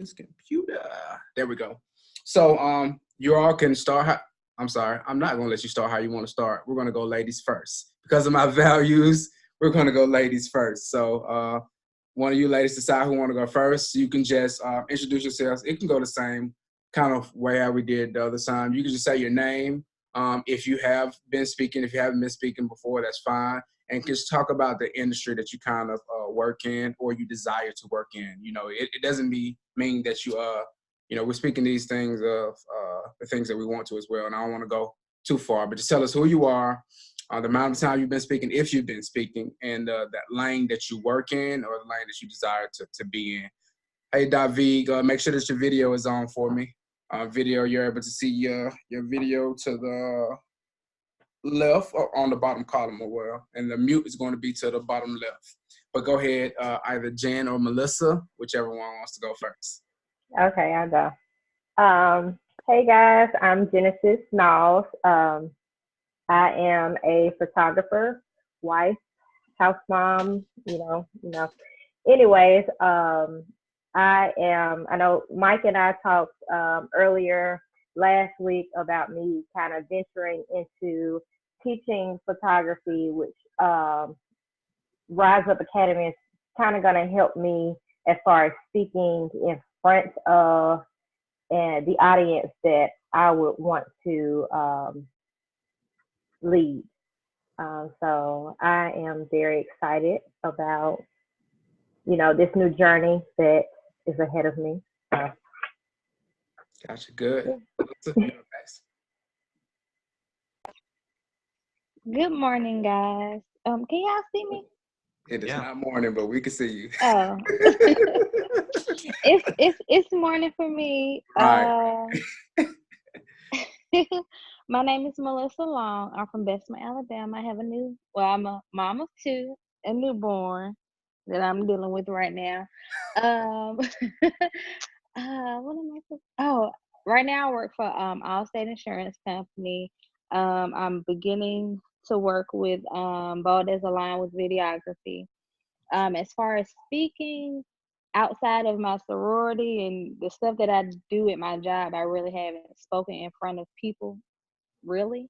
this computer. There we go. So you all can start. I'm sorry, I'm not gonna let you start how you want to start. We're gonna go ladies first because of my values. We're gonna go ladies first. So one of you ladies decide who want to go first. You can just introduce yourselves. It can go the same kind of way how we did the other time. You can just say your name. If you have been speaking, if you haven't been speaking before, that's fine. And just talk about the industry that you kind of work in or you desire to work in. You know, it doesn't mean that you know, we're speaking these things of the things that we want to as well. And I don't want to go too far, but just tell us who you are, the amount of time you've been speaking, if you've been speaking, and that lane that you work in or the lane that you desire to be in. Hey, David, make sure that your video is on for me. Video, you're able to see your video to the left or on the bottom column as well. And the mute is going to be to the bottom left. But go ahead, either Jen or Melissa, whichever one wants to go first. Okay, I'll go. Hey guys, I'm Genesis Smalls. I am a photographer, wife, house mom, you know. Anyways, I know Mike and I talked earlier last week about me kind of venturing into teaching photography, which Rise Up Academy is kind of going to help me as far as speaking in front of and the audience that I would want to lead. So I am very excited about, you know, this new journey that is ahead of me. Gotcha. Good. Good morning, guys. Can y'all see me? It is not morning, but we can see you. Oh, it's morning for me. Right. My name is Melissa Long. I'm from Bessemer, Alabama. I have I'm a mom of two, a newborn that I'm dealing with right now. What am I supposed? Oh, right now I work for Allstate Insurance Company. I'm beginning to work with Bold as a Lion with videography. As far as speaking, outside of my sorority and the stuff that I do at my job, I really haven't spoken in front of people, really.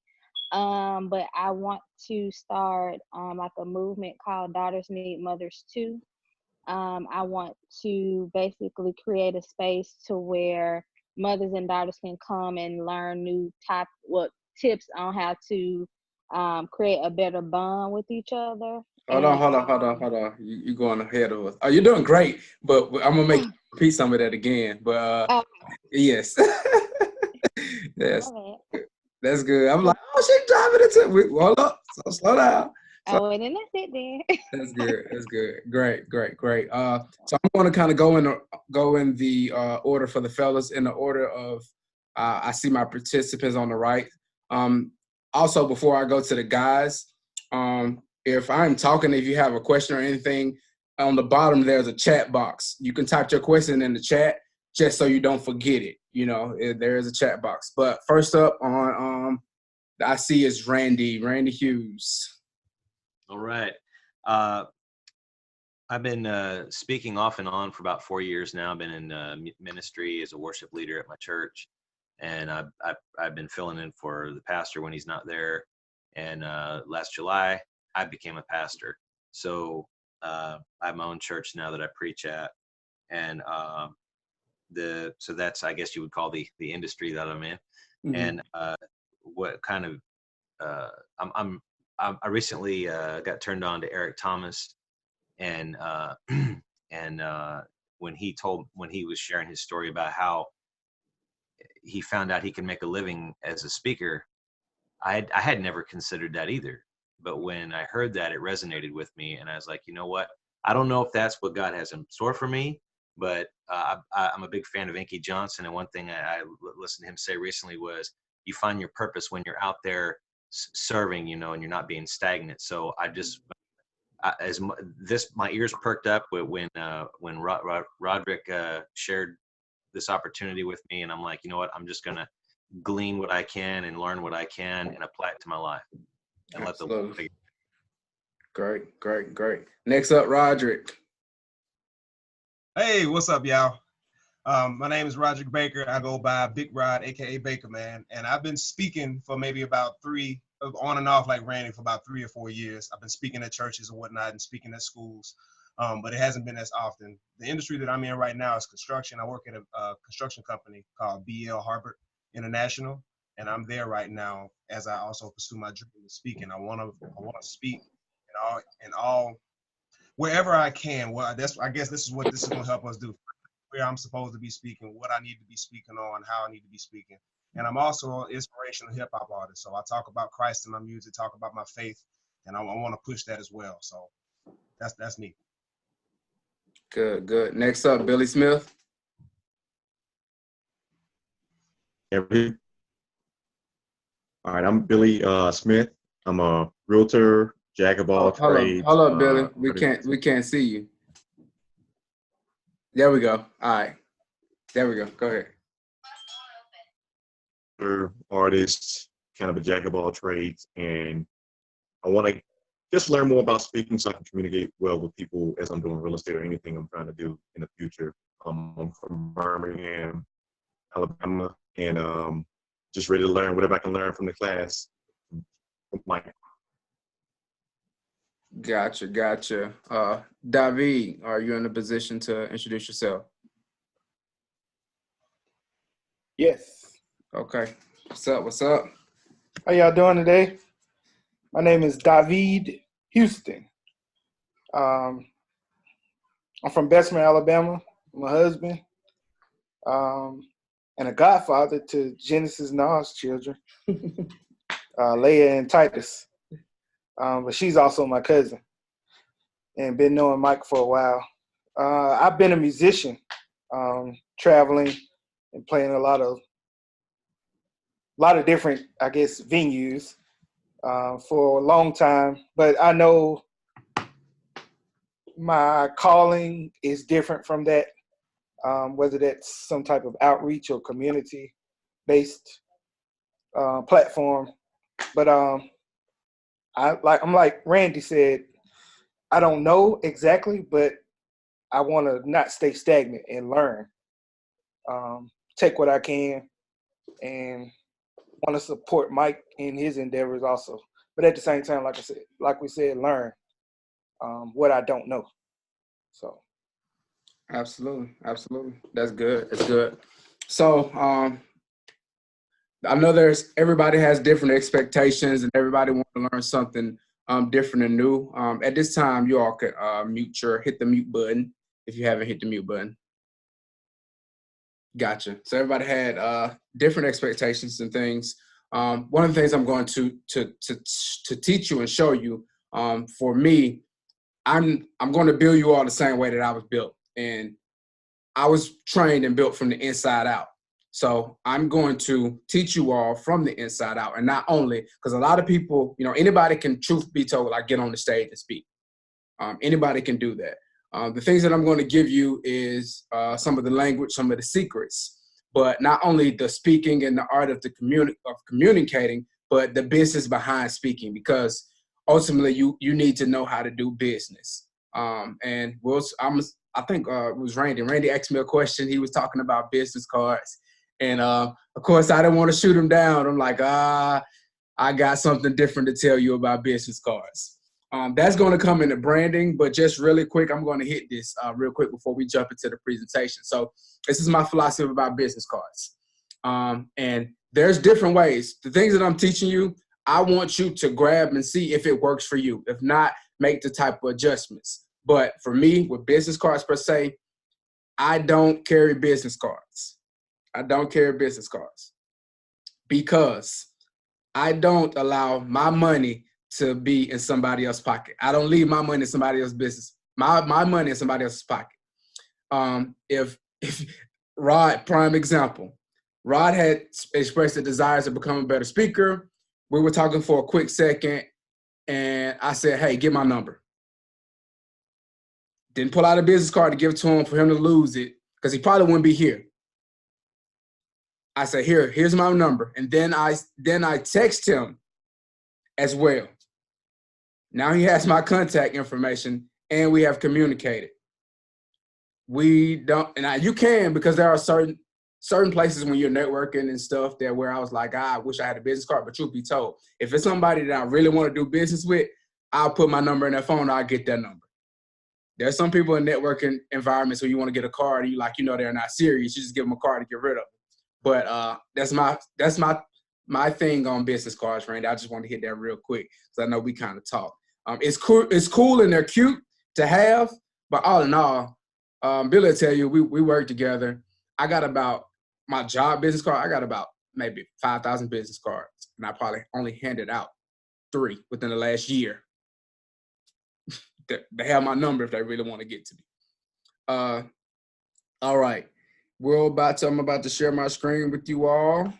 But I want to start like a movement called Daughters Need Mothers Too. I want to basically create a space to where mothers and daughters can come and learn new tips on how to create a better bond with each other. Hold on. You going ahead of us. Oh, you're doing great, but I'm gonna make you repeat some of that again. But yes, yes, that's good. I'm like, oh, she's driving into it. Hold up, so slow down. So, and then that's it then. That's good. That's good. Great. So I'm going to kind of go in the order for the fellas in the order of I see my participants on the right. Also, before I go to the guys, if I'm talking, if you have a question or anything, on the bottom there's a chat box. You can type your question in the chat just so you don't forget it. You know, there is a chat box. But first up on I see is Randy Hughes. All right. I've been speaking off and on for about 4 years now. I've been in ministry as a worship leader at my church, and I've been filling in for the pastor when he's not there. And last July, I became a pastor. So I have my own church now that I preach at, and so that's, I guess you would call the industry that I'm in. Mm-hmm. And what kind of I recently got turned on to Eric Thomas, and when he was sharing his story about how he found out he can make a living as a speaker, I had never considered that either. But when I heard that, it resonated with me, and I was like, you know what? I don't know if that's what God has in store for me, but I'm a big fan of Inky Johnson, and one thing I listened to him say recently was, you find your purpose when you're out there serving, you know, and you're not being stagnant. So my ears perked up when Roderick shared this opportunity with me, and I'm like, you know what, I'm just gonna glean what I can and learn what I can and apply it to my life and Absolutely. Let the great. Next up, Roderick. Hey, what's up, y'all? My name is Roger Baker. I go by Big Rod, aka Baker Man, and I've been speaking for maybe about on and off like Randy for about 3 or 4 years. I've been speaking at churches and whatnot, and speaking at schools, but it hasn't been as often. The industry that I'm in right now is construction. I work at a construction company called BL Harbert International, and I'm there right now as I also pursue my dream of speaking. I want to speak in all wherever I can. Well, I guess this is what this is going to help us do. Where I'm supposed to be speaking, what I need to be speaking on, how I need to be speaking. And I'm also an inspirational hip hop artist. So I talk about Christ in my music, talk about my faith, and I want to push that as well. So that's me. Good. Next up, Billy Smith. All right, I'm Billy Smith. I'm a realtor, jack of all trades. Hold up, Billy. We can't see you. There we go. All right. There we go. Go ahead. Artist, kind of a jack of all trades, and I want to just learn more about speaking so I can communicate well with people as I'm doing real estate or anything I'm trying to do in the future. I'm from Birmingham, Alabama, and just ready to learn whatever I can learn from the class. Gotcha. David, are you in a position to introduce yourself? Yes. Okay. What's up? How y'all doing today? My name is David Houston. I'm from Bessemer, Alabama. I'm a husband and a godfather to Genesis Nas children, Leah and Titus. But she's also my cousin, and been knowing Mike for a while. I've been a musician, traveling and playing a lot of different, I guess, venues for a long time. But I know my calling is different from that, whether that's some type of outreach or community-based platform. But I'm like Randy said, I don't know exactly, but I want to not stay stagnant and learn. Take what I can, and want to support Mike in his endeavors also. But at the same time, like we said, learn what I don't know. So. Absolutely. That's good. So I know everybody has different expectations and everybody wants to learn something different and new. At this time, you all could hit the mute button if you haven't hit the mute button. Gotcha. So everybody had different expectations and things. One of the things I'm going to teach you and show you, for me, I'm going to build you all the same way that I was built, and I was trained and built from the inside out. So I'm going to teach you all from the inside out, and not only because a lot of people, anybody can, truth be told, like get on the stage and speak. Anybody can do that. The things that I'm going to give you is some of the language, some of the secrets, but not only the speaking and the art of communicating, but the business behind speaking, because ultimately you need to know how to do business. I think it was Randy. Randy asked me a question. He was talking about business cards. And of course, I didn't want to shoot him down. I'm like, I got something different to tell you about business cards. That's going to come into branding, but just really quick, I'm going to hit this real quick before we jump into the presentation. So this is my philosophy about business cards. And there's different ways. The things that I'm teaching you, I want you to grab and see if it works for you. If not, make the type of adjustments. But for me, with business cards per se, I don't carry business cards. Because I don't allow my money to be in somebody else's pocket. I don't leave my money in somebody else's business. My money in somebody else's pocket. If Rod, prime example, Rod had expressed a desire to become a better speaker. We were talking for a quick second, and I said, hey, get my number. Didn't pull out a business card to give to him for him to lose it, because he probably wouldn't be here. I said, here's my number. And then I text him as well. Now he has my contact information, and we have communicated. we don't, and you can, because there are certain places when you're networking and stuff that where I was like, I wish I had a business card, but truth be told, if it's somebody that I really want to do business with, I'll put my number in their phone, I'll get their number. There's some people in networking environments where you want to get a card and they're not serious. You just give them a card to get rid of them. But that's my thing on business cards, Randy. I just want to hit that real quick because I know we kind of talk. It's cool and they're cute to have, but all in all, Billy will tell you, we work together. I got about my job business card. I got about maybe 5,000 business cards, and I probably only handed out 3 within the last year. They have my number if they really want to get to me. All right, I'm about to share my screen with you all.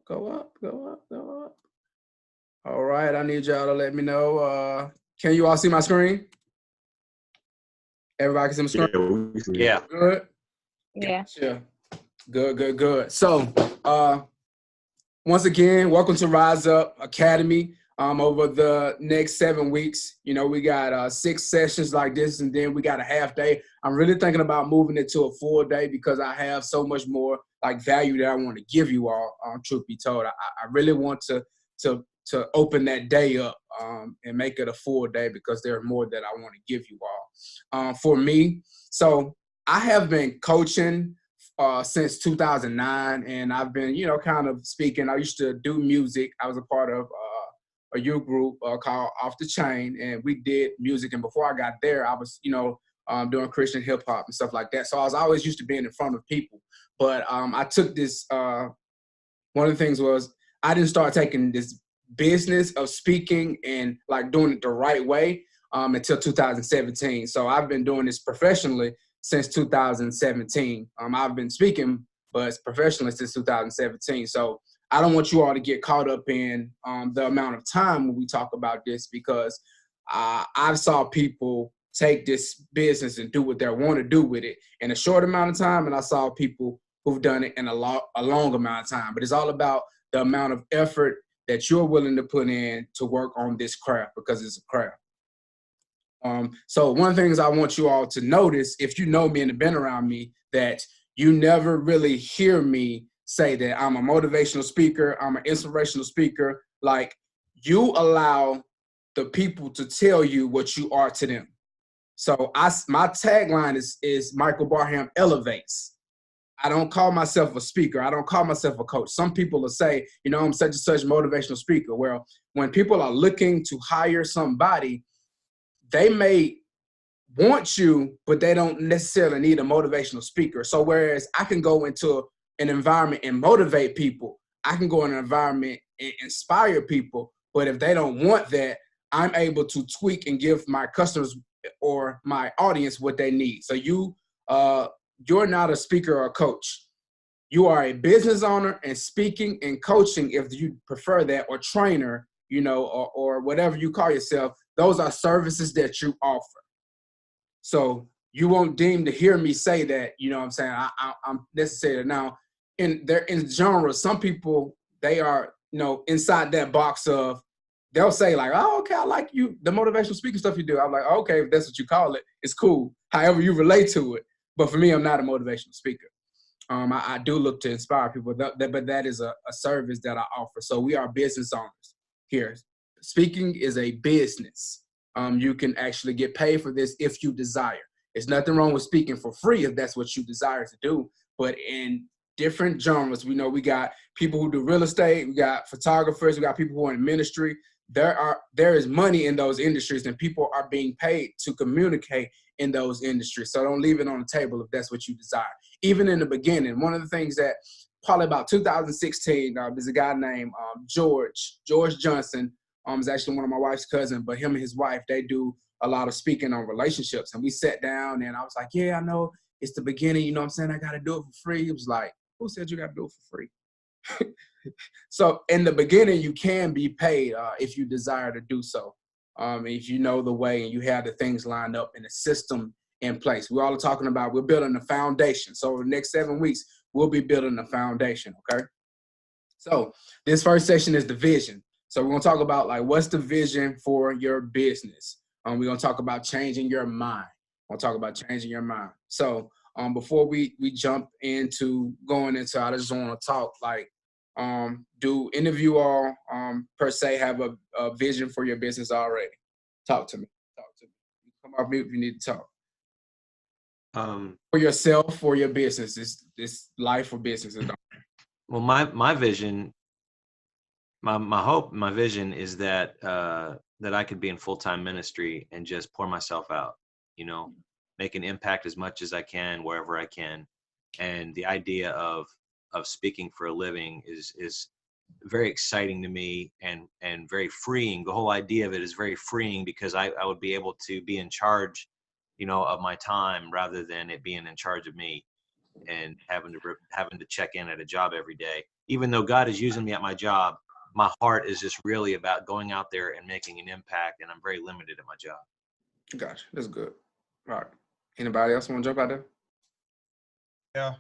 Go up. All right, I need y'all to let me know. Can you all see my screen? Everybody can see my screen? Yeah. Good? Yeah. Gotcha. Good. So, once again, welcome to Rise Up Academy. Over the next 7 weeks, we got 6 sessions like this, and then we got a half day. I'm really thinking about moving it to a full day because I have so much more value that I want to give you all. Truth be told, I really want to open that day up and make it a full day because there's more that I want to give you all. For me, so I have been coaching since 2009, and I've been, kind of speaking. I used to do music. I was a part of a youth group called Off the Chain, and we did music. And before I got there, I was, doing Christian hip hop and stuff like that. So I was always used to being in front of people. But I took this. One of the things was I didn't start taking this business of speaking and doing it the right way until 2017. So I've been doing this professionally since 2017. I've been speaking, but professionally since 2017. So I don't want you all to get caught up in the amount of time when we talk about this, because I saw people take this business and do what they want to do with it in a short amount of time, and I saw people who've done it in a long amount of time. But it's all about the amount of effort that you're willing to put in to work on this craft, because it's a craft. So one of the things I want you all to notice, if you know me and have been around me, that you never really hear me say that I'm a motivational speaker, I'm an inspirational speaker. You allow the people to tell you what you are to them. So my tagline is Michael Barham elevates. I don't call myself a speaker. I don't call myself a coach. Some people will say, I'm such and such motivational speaker. Well, when people are looking to hire somebody, they may want you, but they don't necessarily need a motivational speaker. So whereas I can go into an environment and motivate people, I can go in an environment and inspire people. But if they don't want that, I'm able to tweak and give my customers or my audience what they need. So you're not a speaker or a coach. You are a business owner, and speaking and coaching, if you prefer that, or trainer, or whatever you call yourself, those are services that you offer. So you won't deem to hear me say that, what I'm saying, I'm necessary. Now, in genres, some people, they are, inside that box of, they'll say oh, okay, I like you, the motivational speaking stuff you do. I'm like, okay, if that's what you call it, it's cool. However you relate to it. But for me, I'm not a motivational speaker. I do look to inspire people, but that is a service that I offer. So we are business owners here. Speaking is a business. You can actually get paid for this if you desire. There's nothing wrong with speaking for free if that's what you desire to do. But in different genres, we got people who do real estate, we got photographers, we got people who are in ministry. There is money in those industries, and people are being paid to communicate in those industries. So don't leave it on the table if that's what you desire. Even in the beginning, one of the things that probably about 2016, there's a guy named George Johnson. Is actually one of my wife's cousins, but him and his wife, they do a lot of speaking on relationships. And we sat down and I was like, yeah, I know it's the beginning, I got to do it for free. He was like, who said you got to do it for free? So in the beginning, you can be paid if you desire to do so. If you know the way and you have the things lined up and the system in place. We're all talking about, we're building a foundation. So over the next 7 weeks, we'll be building a foundation, okay? So this first section is the vision. So we're gonna talk about like what's the vision for your business. We're gonna talk about changing your mind. We'll talk about changing your mind. So before we jump into going into, I just want to talk like, do any of you all per se have a vision for your business already? Talk to me. Talk to me. Come off mute if you need to talk. For yourself, for your business, this life or business. Well, my vision, my hope, my vision is that that I could be in full-time ministry and just pour myself out, you know, make an impact as much as I can wherever I can. And the idea of speaking for a living is very exciting to me and very freeing. The whole idea of it is very freeing because I would be able to be in charge, you know, of my time rather than it being in charge of me and having to check in at a job every day. Even though God is using me at my job, my heart is just really about going out there and making an impact, and I'm very limited at my job. Gotcha. That's good. All right. Anybody else want to jump out there? Yeah.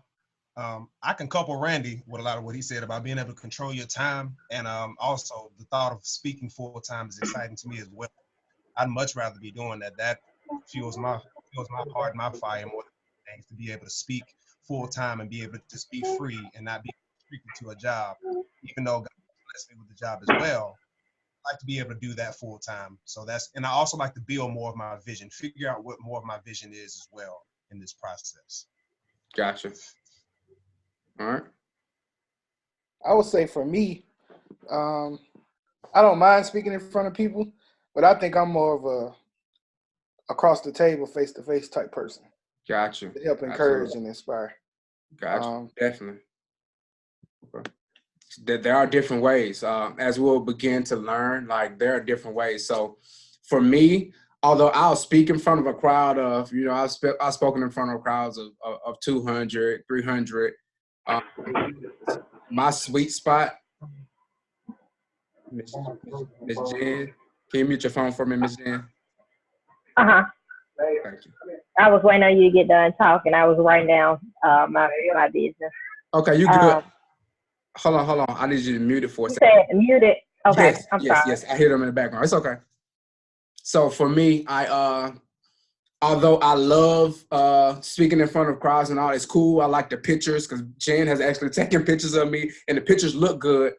I can couple Randy with a lot of what he said about being able to control your time. And also the thought of speaking full time is exciting to me as well. I'd much rather be doing that. That fuels my heart, my fire more than things, to be able to speak full time and be able to just be free and not be restricted to a job. Even though God blessed me with the job as well, I like to be able to do that full time. So and I also like to build more of my vision, figure out what more of my vision is as well in this process. Gotcha. All right. I would say for me, I don't mind speaking in front of people, but I think I'm more of a across the table, face-to-face type person. Gotcha. To help encourage and inspire. Gotcha. Definitely. Okay. There are different ways. As we'll begin to learn, like there are different ways. So for me, although I'll speak in front of a crowd of, you know, I've spoken in front of crowds of 200, 300. My sweet spot, Miss Jen, can you mute your phone for me, Miss Jen? Uh-huh. Thank you. I was waiting on you to get done talking. I was writing down my business. Okay, you good. Hold on. I need you to mute it for a second. You said mute it. Okay, Yes. I hear them in the background. It's okay. So for me, although I love speaking in front of crowds and all, it's cool. I like the pictures because Jen has actually taken pictures of me and the pictures look good.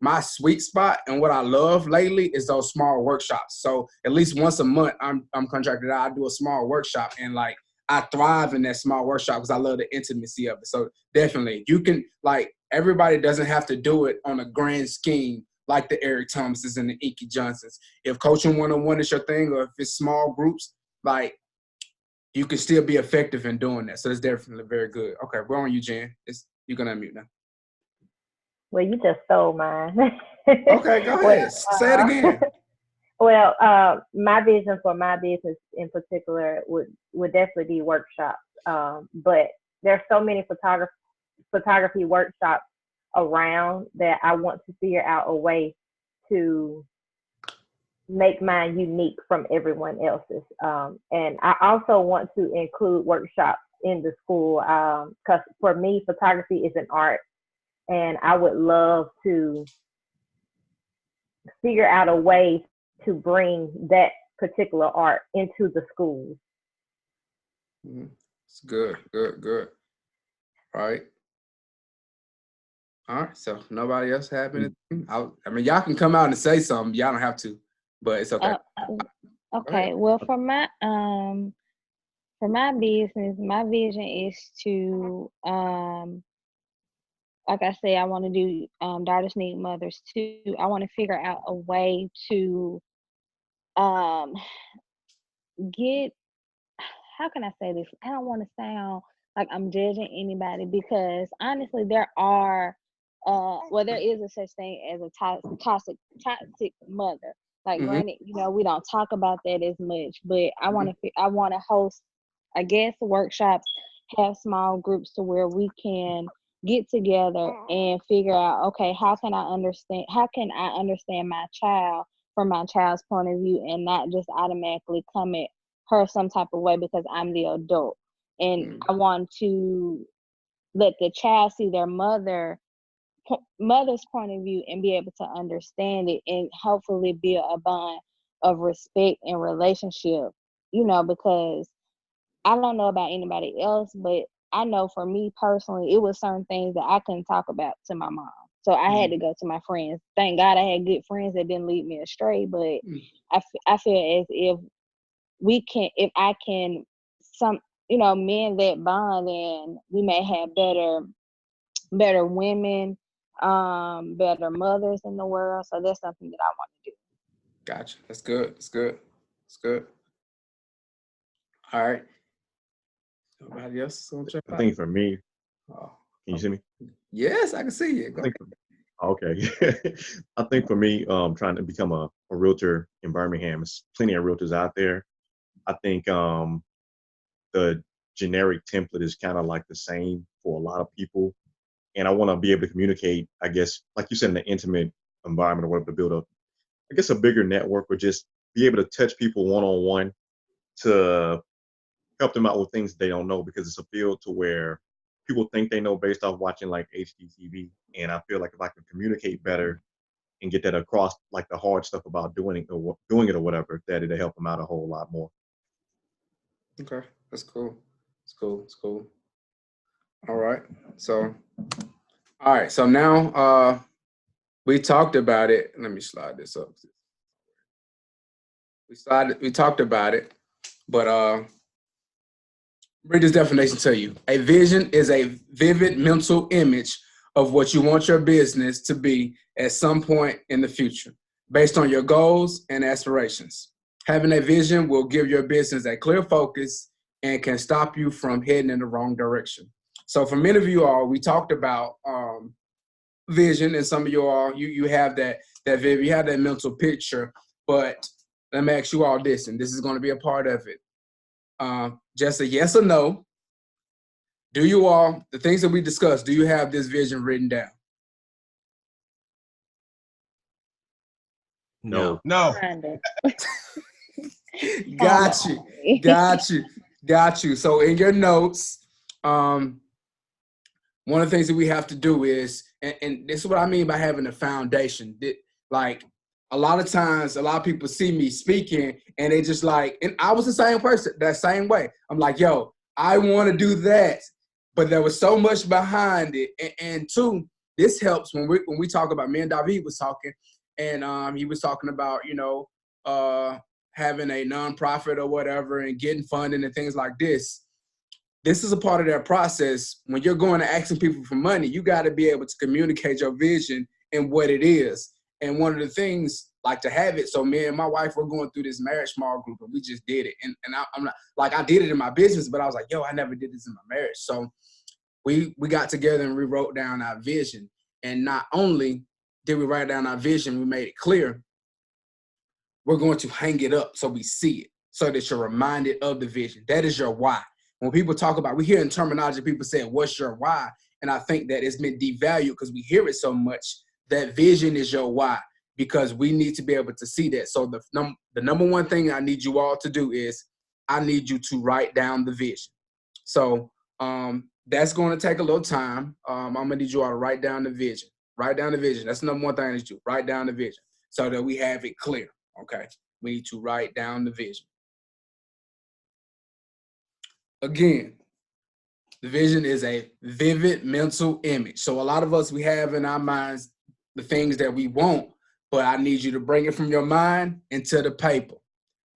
My sweet spot and what I love lately is those small workshops. So at least once a month, I'm contracted out. I do a small workshop and like I thrive in that small workshop because I love the intimacy of it. So definitely, you can, like, everybody doesn't have to do it on a grand scheme like the Eric Thomases and the Inky Johnsons. If coaching one-on-one is your thing, or if it's small groups, like, you can still be effective in doing that. So it's definitely very good. Okay, we're on you, Jen. You're going to unmute now. Well, you just stole mine. Okay, go ahead. Say it again. Well, my vision for my business in particular would definitely be workshops. But there's so many photography workshops around that I want to figure out a way to make mine unique from everyone else's. And I also want to include workshops in the school because for me, photography is an art. And I would love to figure out a way to bring that particular art into the schools. It's good. All right. So nobody else have anything? I mean, y'all can come out and say something. Y'all don't have to, but it's okay. Okay. Well, for my business, my vision is to like I say, I want to do Daughters Need Mothers too. I want to figure out a way to get, how can I say this? I don't want to sound like I'm judging anybody because honestly, there is a such thing as a toxic mother. Like, granted, you know, we don't talk about that as much, but I want to host, I guess, workshops, have small groups to where we can get together and figure out, okay, how can I understand my child from my child's point of view and not just automatically come at her some type of way because I'm the adult. And I want to let the child see their mother mother's point of view and be able to understand it and hopefully build a bond of respect and relationship, because I don't know about anybody else, but I know for me personally, it was certain things that I couldn't talk about to my mom. So I had to go to my friends. Thank God I had good friends that didn't lead me astray, but I feel as if I can, mend that bond, and we may have better women, better mothers in the world. So that's something that I want to do. Gotcha. That's good. That's good. That's good. All right. Nobody else gonna jump I out? think for me, Oh, can you see me? yes, I can see you. Go I ahead. think, okay. I think for me, trying to become a realtor in Birmingham, there's plenty of realtors out there. I think the generic template is kind of like the same for a lot of people. And I want to be able to communicate, I guess, like you said, in an intimate environment or whatever, to build a bigger network, or just be able to touch people one-on-one to help them out with things they don't know, because it's a field to where people think they know based off watching like HGTV. And I feel like if I can communicate better and get that across, like the hard stuff about doing it or whatever, that it'll help them out a whole lot more. Okay, that's cool. It's cool. It's cool. All right. So now we talked about it. Let me slide this up. We talked about it, but read this definition to you. A vision is a vivid mental image of what you want your business to be at some point in the future, based on your goals and aspirations. Having a vision will give your business a clear focus and can stop you from heading in the wrong direction. So for many of you all, we talked about vision, and some of you all, you have that vision, you have that mental picture. But let me ask you all this, and this is going to be a part of it. Just a yes or no. Do you all, the things that we discussed, do you have this vision written down? No. No. Kinda. Got you. So in your notes, one of the things that we have to do is, and this is what I mean by having a foundation. Like a lot of times, a lot of people see me speaking and they just like, and I was the same person, that same way. I'm like, yo, I want to do that, but there was so much behind it. And two, this helps when we talk about, me and David was talking, and he was talking about, having a nonprofit or whatever and getting funding and things like this. This is a part of that process. When you're going to asking people for money, you got to be able to communicate your vision and what it is. And one of the things, like, to have it, so me and my wife were going through this marriage small group, and we just did it. And I'm not, like, I did it in my business, but I was like, yo, I never did this in my marriage. So we got together and we wrote down our vision. And not only did we write down our vision, we made it clear. We're going to hang it up so we see it, so that you're reminded of the vision. That is your why. When people talk about, we hear in terminology, people saying, what's your why? And I think that it's been devalued because we hear it so much. That vision is your why, because we need to be able to see that. So the number one thing I need you all to do is, I need you to write down the vision. So that's going to take a little time. I'm going to need you all to write down the vision. Write down the vision. That's the number one thing I need you to do. Write down the vision so that we have it clear. Okay, we need to write down the vision. Again, the vision is a vivid mental image. So a lot of us, we have in our minds the things that we want, but I need you to bring it from your mind into the paper.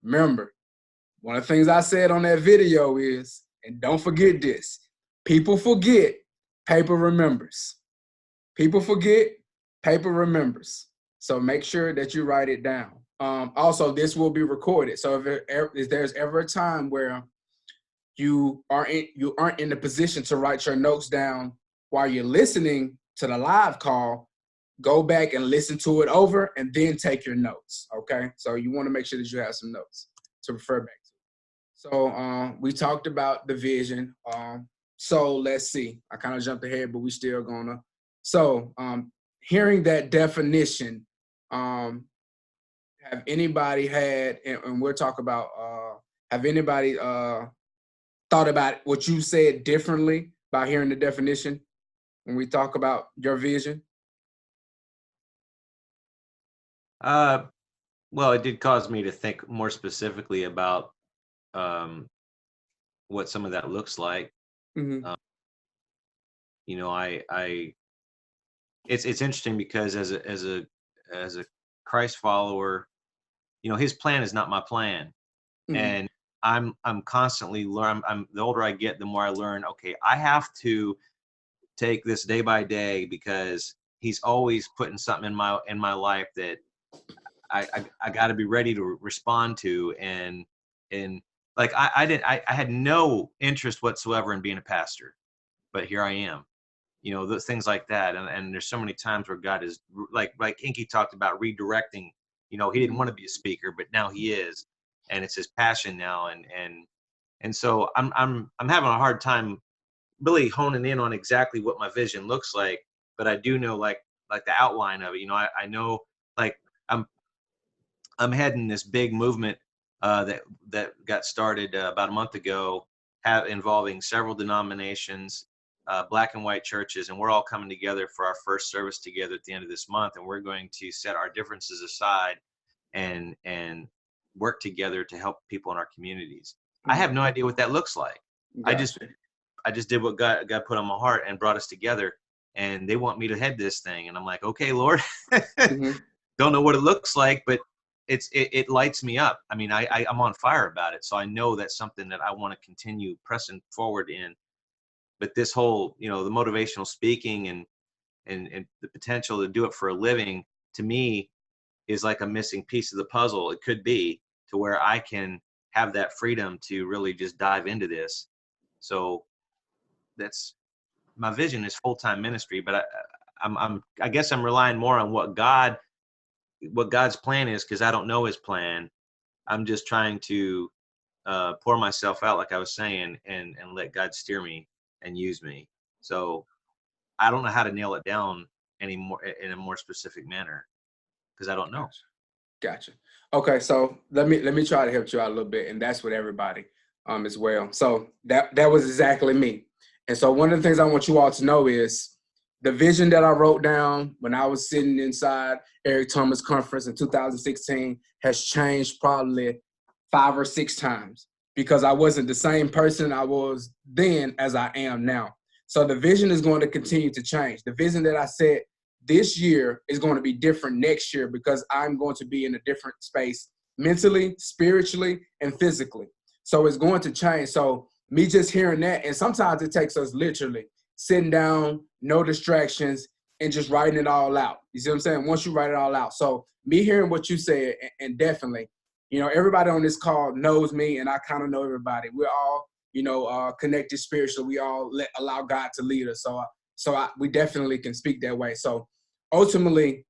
Remember, one of the things I said on that video is, and don't forget this, people forget, paper remembers. People forget, paper remembers. So make sure that you write it down. Also, this will be recorded. So if there's ever a time where you aren't in the position to write your notes down while you're listening to the live call, go back and listen to it over and then take your notes, okay? So you want to make sure that you have some notes to refer back to. So we talked about the vision. So let's see. I kind of jumped ahead, but we still gonna. So hearing that definition, have anybody had, and we'll talk about, have anybody thought about what you said differently by hearing the definition when we talk about your vision? Well, it did cause me to think more specifically about what some of that looks like. Mm-hmm. You know, it's interesting because as a Christ follower, you know, his plan is not my plan. Mm-hmm. And I'm constantly learn. I'm the older I get, the more I learn. Okay, I have to take this day by day because he's always putting something in my life that I got to be ready to respond to. And like I had no interest whatsoever in being a pastor, but here I am. You know, those things like that. And there's so many times where God is like Inky talked about redirecting. You know, he didn't want to be a speaker, but now he is, and it's his passion now. And so I'm having a hard time really honing in on exactly what my vision looks like, but I do know like the outline of it. You know, I know like I'm heading this big movement that got started about a month ago, involving several denominations, black and white churches, and we're all coming together for our first service together at the end of this month, and we're going to set our differences aside and work together to help people in our communities. I have no idea what that looks like. Gotcha. I just did what God put on my heart and brought us together, and they want me to head this thing, and I'm like, okay, Lord. Mm-hmm. Don't know what it looks like, but it lights me up. I mean, I'm on fire about it. So I know that's something that I want to continue pressing forward in. But this whole, you know, the motivational speaking and the potential to do it for a living, to me, is like a missing piece of the puzzle. It could be to where I can have that freedom to really just dive into this. So that's my vision is full-time ministry, but I guess I'm relying more on what God's plan is, because I don't know his plan. I'm just trying to pour myself out, like I was saying, and let God steer me and use me. So I don't know how to nail it down anymore in a more specific manner, because I don't know. Gotcha. Okay, so let me try to help you out a little bit, and that's with everybody as well. So that was exactly me. And so one of the things I want you all to know is the vision that I wrote down when I was sitting inside Eric Thomas Conference in 2016 has changed probably 5 or 6 times, because I wasn't the same person I was then as I am now. So the vision is going to continue to change. The vision that I set this year is going to be different next year, because I'm going to be in a different space mentally, spiritually, and physically. So it's going to change. So me just hearing that, and sometimes it takes us literally sitting down, no distractions, and just writing it all out. You see what I'm saying? Once you write it all out. So me hearing what you said, and definitely, you know, everybody on this call knows me, and I kind of know everybody. We're all, you know, connected spiritually. We all allow God to lead us. So we definitely can speak that way. So ultimately,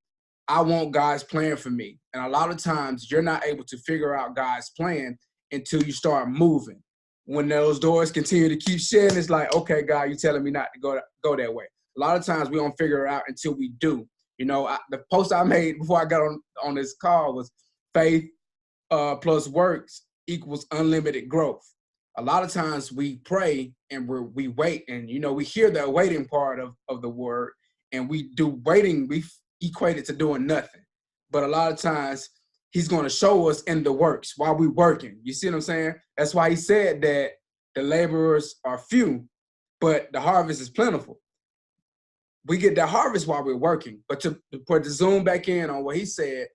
I want God's plan for me. And a lot of times you're not able to figure out God's plan until you start moving. When those doors continue to keep shutting, it's like, okay, God, you're telling me not to go that way. A lot of times we don't figure it out until we do. You know, the post I made before I got on this call was faith plus works equals unlimited growth. A lot of times we pray and we wait, and, you know, we hear the waiting part of the word, and we do waiting, we equate it to doing nothing. But a lot of times he's going to show us in the works while we're working. You see what I'm saying? That's why he said that the laborers are few, but the harvest is plentiful. We get the harvest while we're working. But to zoom back in on what he said,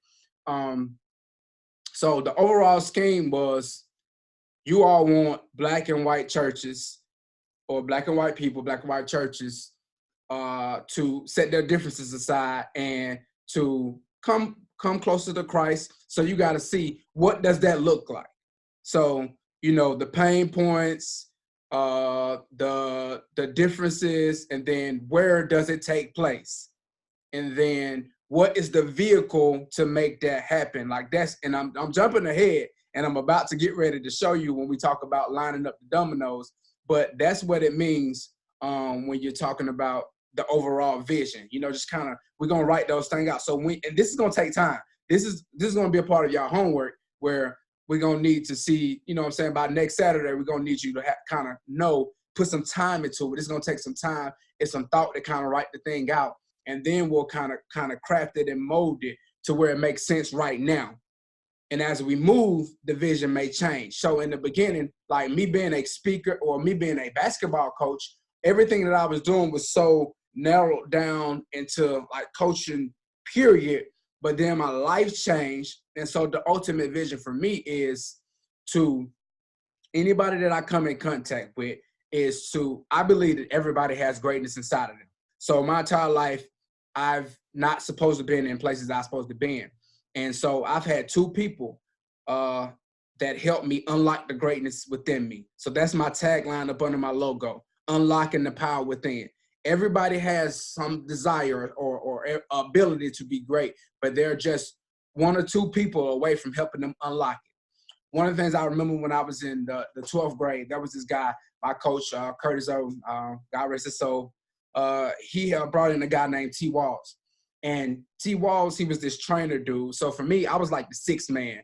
so the overall scheme was, you all want black and white churches, or black and white people, black and white churches, to set their differences aside and to come closer to Christ. So you got to see, what does that look like? So, you know, the pain points, the differences, and then where does it take place? And then what is the vehicle to make that happen? Like that's, and I'm jumping ahead, and I'm about to get ready to show you when we talk about lining up the dominoes, but that's what it means when you're talking about the overall vision. You know, just kind of, we're going to write those things out. So and this is going to take time. This is going to be a part of y'all homework, where we're going to need to see, you know what I'm saying, by next Saturday, we're going to need you to kind of put some time into it. It's going to take some time and some thought to kind of write the thing out. And then we'll kind of craft it and mold it to where it makes sense right now. And as we move, the vision may change. So in the beginning, like me being a speaker or me being a basketball coach, everything that I was doing was so narrowed down into like coaching, period. But then my life changed. And so the ultimate vision for me is to anybody that I come in contact with is to, I believe that everybody has greatness inside of them. So my entire life, I've not supposed to be in places I'm supposed to be in. And so I've had two people that helped me unlock the greatness within me. So that's my tagline up under my logo, unlocking the power within. Everybody has some desire or ability to be great, but they're just one or two people away from helping them unlock it. One of the things I remember when I was in the 12th grade, there was this guy, my coach, Curtis Owen, God rest his soul. He brought in a guy named T. Walls. And T. Walls, he was this trainer dude. So for me, I was like the sixth man.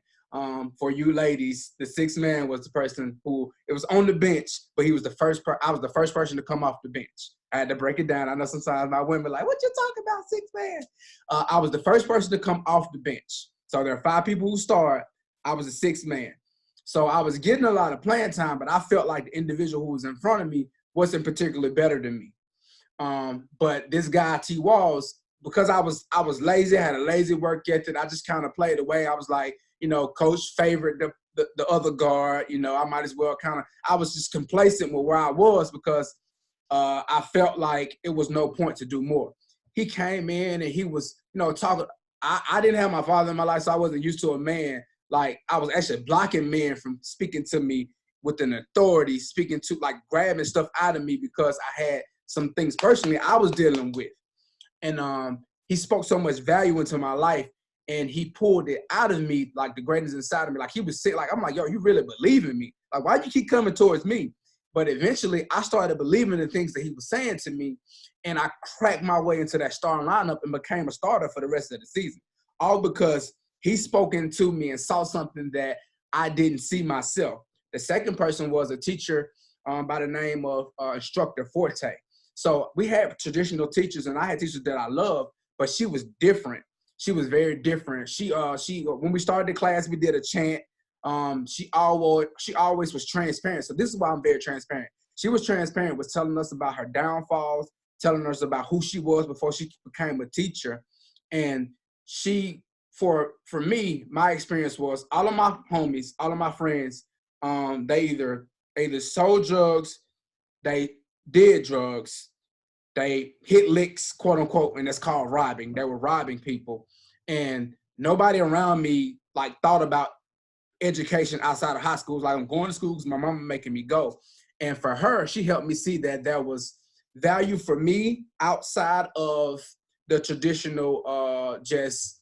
For you ladies, the sixth man was the person who, it was on the bench, but he was the first, I was the first person to come off the bench. I had to break it down. I know sometimes my women are like, what you talking about, sixth man? I was the first person to come off the bench. So there are 5 people who start. I was the sixth man. So I was getting a lot of playing time, but I felt like the individual who was in front of me wasn't particularly better than me. But this guy, T. Walls, because I was lazy, I had a lazy work ethic, I just kind of played away. I was like, you know, coach favored the other guard, you know, I might as well I was just complacent with where I was because I felt like it was no point to do more. He came in and he was, you know, talking. I didn't have my father in my life, so I wasn't used to a man. Like, I was actually blocking men from speaking to me with an authority, speaking to, like, grabbing stuff out of me because I had some things personally I was dealing with. And he spoke so much value into my life, and he pulled it out of me, like the greatness inside of me. Like, he was sick. Like, I'm like, yo, you really believe in me? Like, why do you keep coming towards me? But eventually, I started believing the things that he was saying to me, and I cracked my way into that starting lineup and became a starter for the rest of the season. All because he spoke into me and saw something that I didn't see myself. The second person was a teacher by the name of Instructor Forte. So we had traditional teachers, and I had teachers that I loved, but she was different. She was very different. She when we started the class, we did a chant. She always was transparent. So this is why I'm very transparent. She was transparent, was telling us about her downfalls, telling us about who she was before she became a teacher. And she, for me, my experience was all of my homies, all of my friends, they either sold drugs, they did drugs, they hit licks, quote unquote, and that's called robbing. They were robbing people. And nobody around me like thought about education outside of high schools. Like, I'm going to school because my mama making me go. And for her, she helped me see that there was value for me outside of the traditional just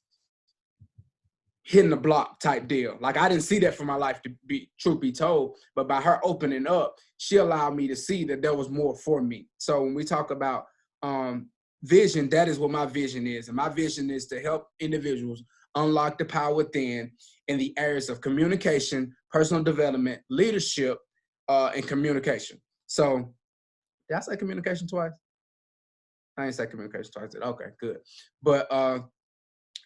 hitting the block type deal. Like, I didn't see that for my life, to be truth be told, but by her opening up, she allowed me to see that there was more for me. So when we talk about vision, that is what my vision is. And my vision is to help individuals unlock the power within in the areas of communication, personal development, leadership, and communication. So did I say communication twice? I didn't say communication twice. Okay, good. But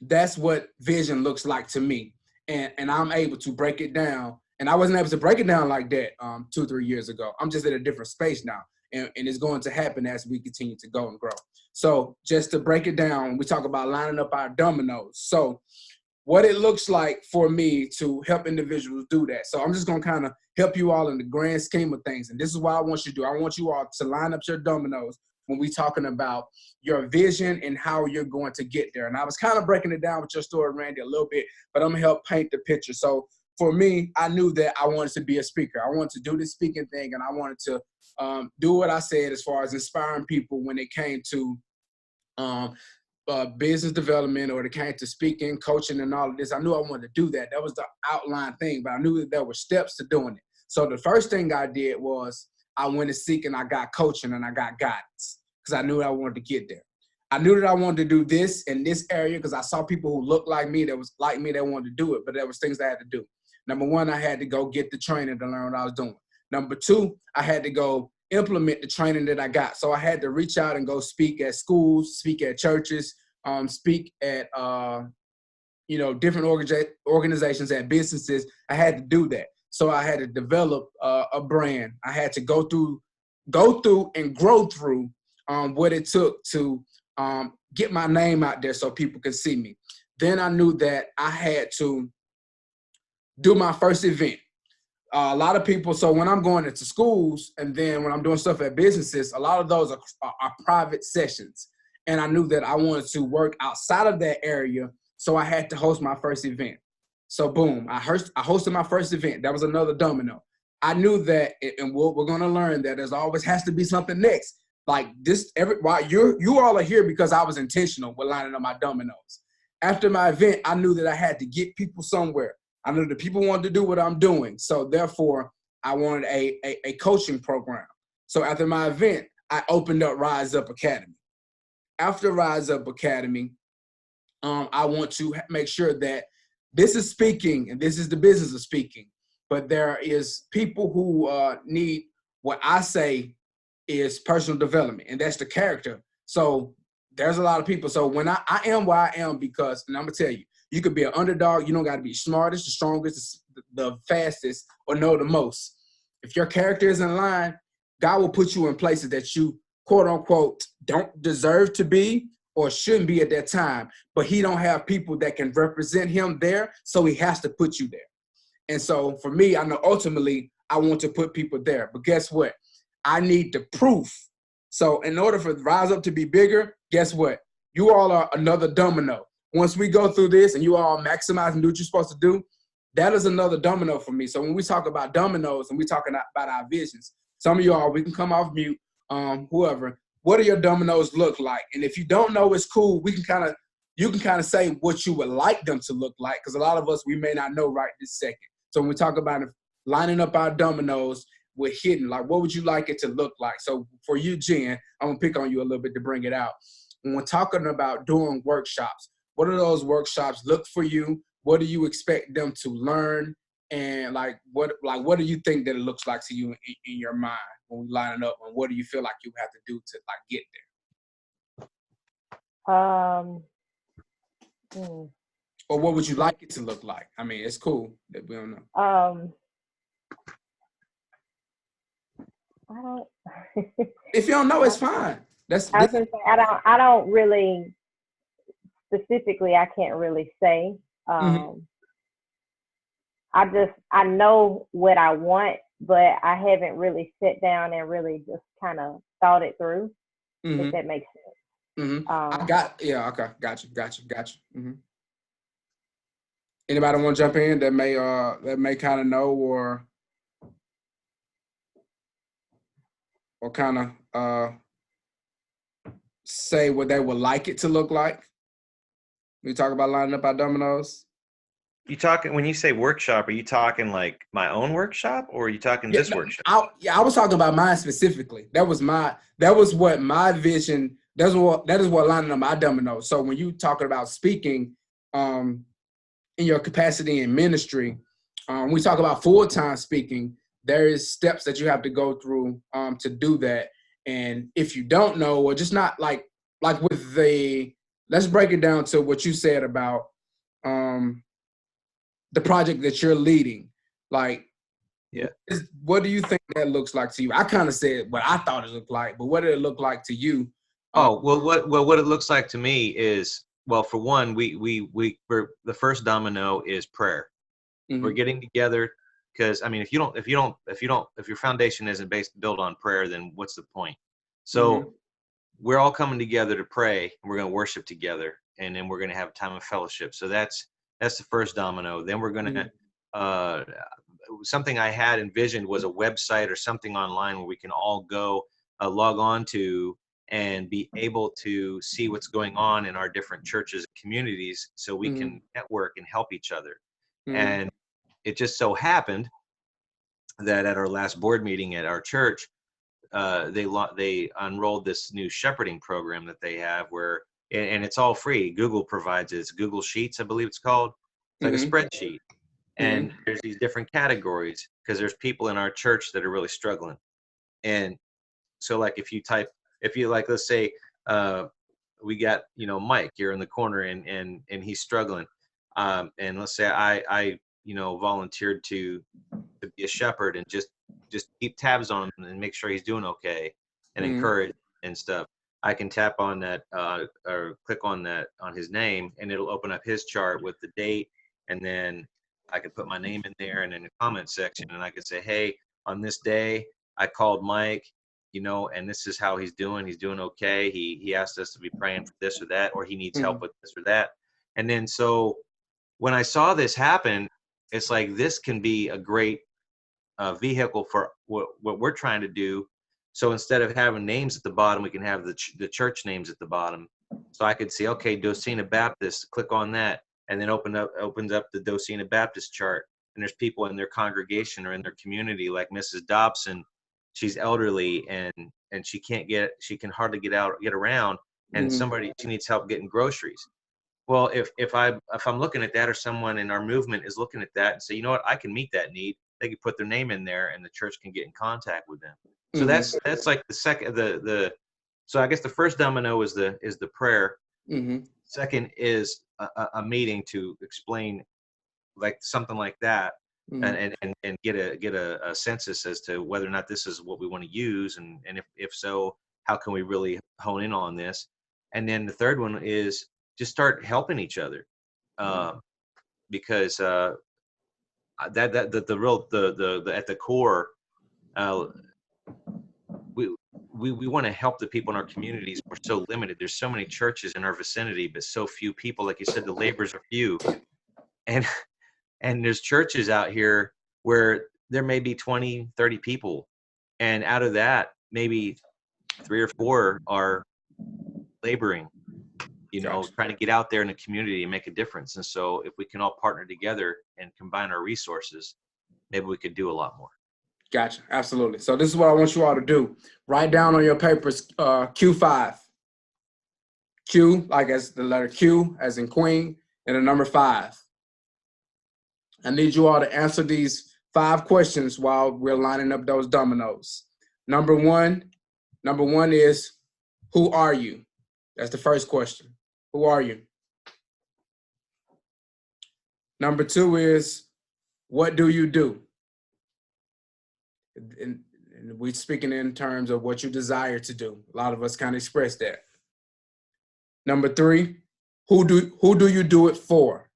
that's what vision looks like to me. And I'm able to break it down. And I wasn't able to break it down like that 2-3 years ago. I'm just in a different space now. And it's going to happen as we continue to go and grow. So just to break it down, we talk about lining up our dominoes. So what it looks like for me to help individuals do that. So I'm just going to kind of help you all in the grand scheme of things. And this is what I want you to do. I want you all to line up your dominoes when we're talking about your vision and how you're going to get there. And I was kind of breaking it down with your story, Randy, a little bit, but I'm going to help paint the picture. So for me, I knew that I wanted to be a speaker. I wanted to do this speaking thing, and I wanted to do what I said as far as inspiring people when it came to business development, or it came to speaking, coaching, and all of this. I knew I wanted to do that. That was the outline thing, but I knew that there were steps to doing it. So the first thing I did was I went to seek, and I got coaching, and I got guidance, because I knew I wanted to get there. I knew that I wanted to do this in this area because I saw people who looked like me, that was like me, that wanted to do it, but there was things I had to do. Number one, I had to go get the training to learn what I was doing. Number two, I had to go implement the training that I got. So I had to reach out and go speak at schools, speak at churches, speak at different organizations and businesses, I had to do that. So I had to develop a brand. I had to go through and grow through what it took to get my name out there so people could see me. Then I knew that I had to do my first event. A lot of people, so when I'm going into schools and then when I'm doing stuff at businesses, a lot of those are private sessions. And I knew that I wanted to work outside of that area, so I had to host my first event. So boom, I hosted my first event. That was another domino. I knew that, and we're going to learn that there's always has to be something next. Like this, you all are here because I was intentional with lining up my dominoes. After my event, I knew that I had to get people somewhere. I knew that people wanted to do what I'm doing. So therefore, I wanted a coaching program. So after my event, I opened up Rise Up Academy. After Rise Up Academy, I want to make sure that this is speaking and this is the business of speaking. But there is people who need what I say is personal development, and that's the character. So there's a lot of people. So when I am where I am because, and I'm going to tell you, you could be an underdog. You don't got to be the smartest, the strongest, the fastest, or know the most. If your character is in line, God will put you in places that you, quote unquote, don't deserve to be or shouldn't be at that time. But he don't have people that can represent him there, so he has to put you there. And so for me, I know ultimately I want to put people there. But guess what? I need the proof. So in order for Rise Up to be bigger, guess what? You all are another domino. Once we go through this and you all maximize and do what you're supposed to do, that is another domino for me. So when we talk about dominoes and we talking about our visions, some of y'all, we can come off mute, whoever. What do your dominoes look like? And if you don't know, it's cool. You can kind of say what you would like them to look like, because a lot of us, we may not know right this second. So when we talk about lining up our dominoes, we're hidden. Like, what would you like it to look like? So for you, Jen, I'm gonna pick on you a little bit to bring it out. When we're talking about doing workshops, what do those workshops look for you? What do you expect them to learn? And what do you think that it looks like to you in your mind when we line it up? And what do you feel like you have to do to get there? Or what would you like it to look like? I mean, it's cool that we don't know. I don't. If you don't know, it's fine. I was gonna say, I don't really specifically. I can't really say. I know what I want, but I haven't really sat down and really just kind of thought it through. If that makes sense. Okay, got you. Anybody want to jump in that may kind of know or kind of say what they would like it to look like? We talk about lining up our dominoes. When you say workshop, are you talking like my own workshop, or are you talking this workshop? I was talking about mine specifically. That was what my vision. That is what lining up my dominoes. So when you talking about speaking, in your capacity in ministry, we talk about full-time speaking. There is steps that you have to go through to do that. And if you don't know, or just not like with let's break it down to what you said about the project that you're leading. Like, yeah, what do you think that looks like to you? I kind of said what I thought it looked like, but what did it look like to you? What it looks like to me is, well, for one, we're the first domino is prayer. We're getting together because, I mean, if your foundation isn't built on prayer, then what's the point? So we're all coming together to pray, and we're going to worship together, and then we're going to have a time of fellowship. So that's the first domino. Then we're going to something I had envisioned was a website or something online where we can all go log on to and be able to see what's going on in our different churches and communities, so we can network and help each other. And it just so happened that at our last board meeting at our church, they unrolled this new shepherding program that they have and it's all free. Google provides it. It's Google Sheets, I believe it's called. It's like a spreadsheet. And there's these different categories because there's people in our church that are really struggling. And so like if you like, let's say we got, Mike, you're in the corner and he's struggling. And let's say I volunteered to be a shepherd and just keep tabs on him and make sure he's doing okay and encourage and stuff. I can tap on that or click on that on his name, and it'll open up his chart with the date, and then I can put my name in there and in the comment section, and I can say, hey, on this day I called Mike, and this is how he's doing. He's doing okay. He asked us to be praying for this or that, or he needs help with this or that. And then so when I saw this happen, it's like this can be a great vehicle for what we're trying to do. So instead of having names at the bottom, we can have the church names at the bottom. So I could see, okay, Docena Baptist, click on that, and then opens up the Docena Baptist chart. And there's people in their congregation or in their community, like Mrs. Dobson. She's elderly and she can hardly get around, and she needs help getting groceries. Well, if I'm looking at that, or someone in our movement is looking at that and say, you know what, I can meet that need, they can put their name in there and the church can get in contact with them. So that's like the second, so I guess the first domino is the prayer. Second is a meeting to explain like something like that, and get a census as to whether or not this is what we want to use, and if so, how can we really hone in on this? And then the third one is just start helping each other, because at the core, we want to help the people in our communities. We're so limited. There's so many churches in our vicinity, but so few people. Like you said, the laborers are few, and there's churches out here where there may be 20, 30 people, and out of that, maybe 3 or 4 are laboring, trying to get out there in the community and make a difference. And so if we can all partner together and combine our resources, maybe we could do a lot more. Gotcha. Absolutely. So this is what I want you all to do. Write down on your papers Q5. Q, like as the letter Q, as in Queen, and the number 5. I need you all to answer these 5 questions while we're lining up those dominoes. Number one is, who are you? That's the first question. Who are you? Number 2 is, what do you do? And we're speaking in terms of what you desire to do. A lot of us kind of express that. Number 3, who do you do it for?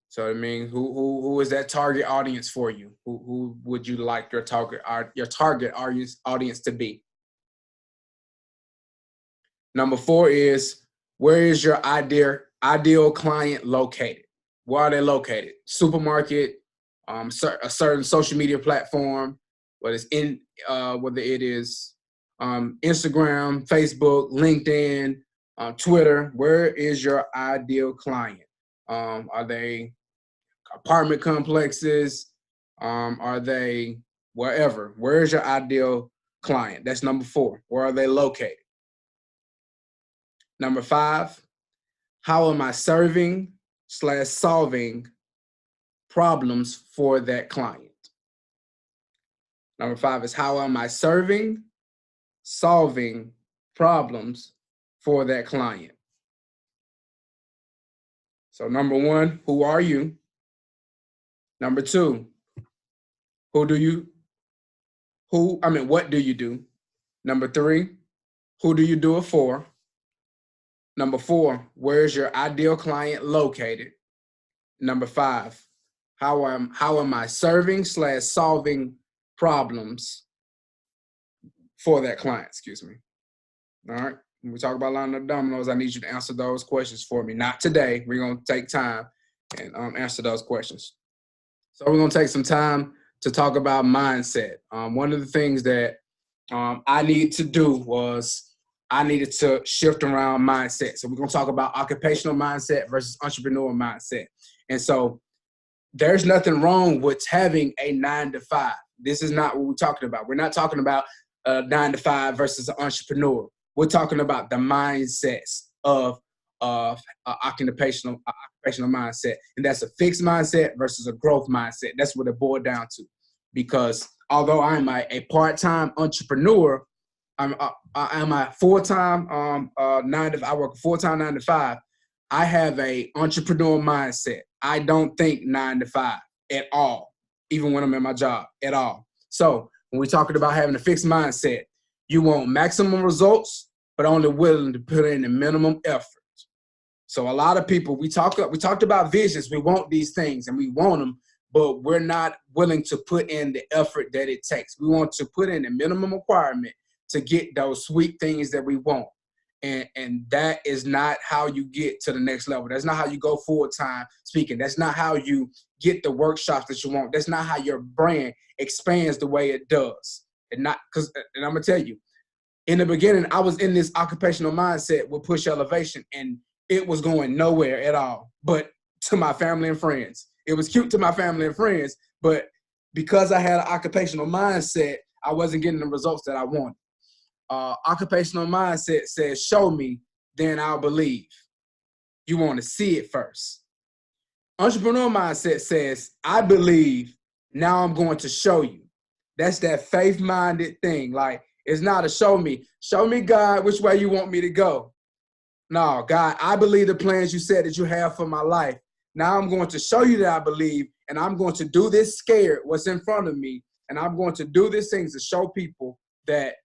So I mean, who is that target audience for you? Who would you like your target audience to be? Number 4 is, where is your ideal client located? Where are they located? Supermarket, a certain social media platform, whether it is Instagram, Facebook, LinkedIn, Twitter. Where is your ideal client? Are they apartment complexes? Are they wherever? Where is your ideal client? That's number 4. Where are they located? Number 5, how am I serving/solving problems for that client? Number 5 is, how am I solving problems for that client? So number 1, who are you? Number 2, what do you do? Number 3, who do you do it for? Number 4, where is your ideal client located? Number 5, how am I serving/solving problems for that client? Excuse me. All right. When we talk about lining up dominoes, I need you to answer those questions for me. Not today. We're going to take time and answer those questions. So we're going to take some time to talk about mindset. One of the things that I needed to do was I needed to shift around mindset. So we're going to talk about occupational mindset versus entrepreneurial mindset. And so there's nothing wrong with having a 9-to-5. This is not what we're talking about. We're not talking about a 9-to-5 versus an entrepreneur. We're talking about the mindsets of occupational mindset. And that's a fixed mindset versus a growth mindset. That's what it boiled down to. Because although I'm a part-time entrepreneur, I'm a full-time I work a full-time 9-to-5. I have a entrepreneur mindset. I don't think 9 to 5 at all, even when I'm in my job at all. So when we're talking about having a fixed mindset, you want maximum results, but only willing to put in the minimum effort. So a lot of people, we talked about visions. We want these things and we want them, but we're not willing to put in the effort that it takes. We want to put in the minimum requirement to get those sweet things that we want. And that is not how you get to the next level. That's not how you go full-time speaking. That's not how you get the workshops that you want. That's not how your brand expands the way it does. And I'm gonna tell you, in the beginning, I was in this occupational mindset with Push Elevation, and it was going nowhere at all, but to my family and friends. It was cute to my family and friends, but because I had an occupational mindset, I wasn't getting the results that I wanted. Occupational mindset says, show me, then I'll believe. You want to see it first. Entrepreneur mindset says, I believe, now I'm going to show you. That's that faith-minded thing. Like, it's not a show me, God, which way you want me to go. No, God, I believe the plans you said that you have for my life. Now I'm going to show you that I believe, and I'm going to do this scared, what's in front of me, and I'm going to do these things to show people that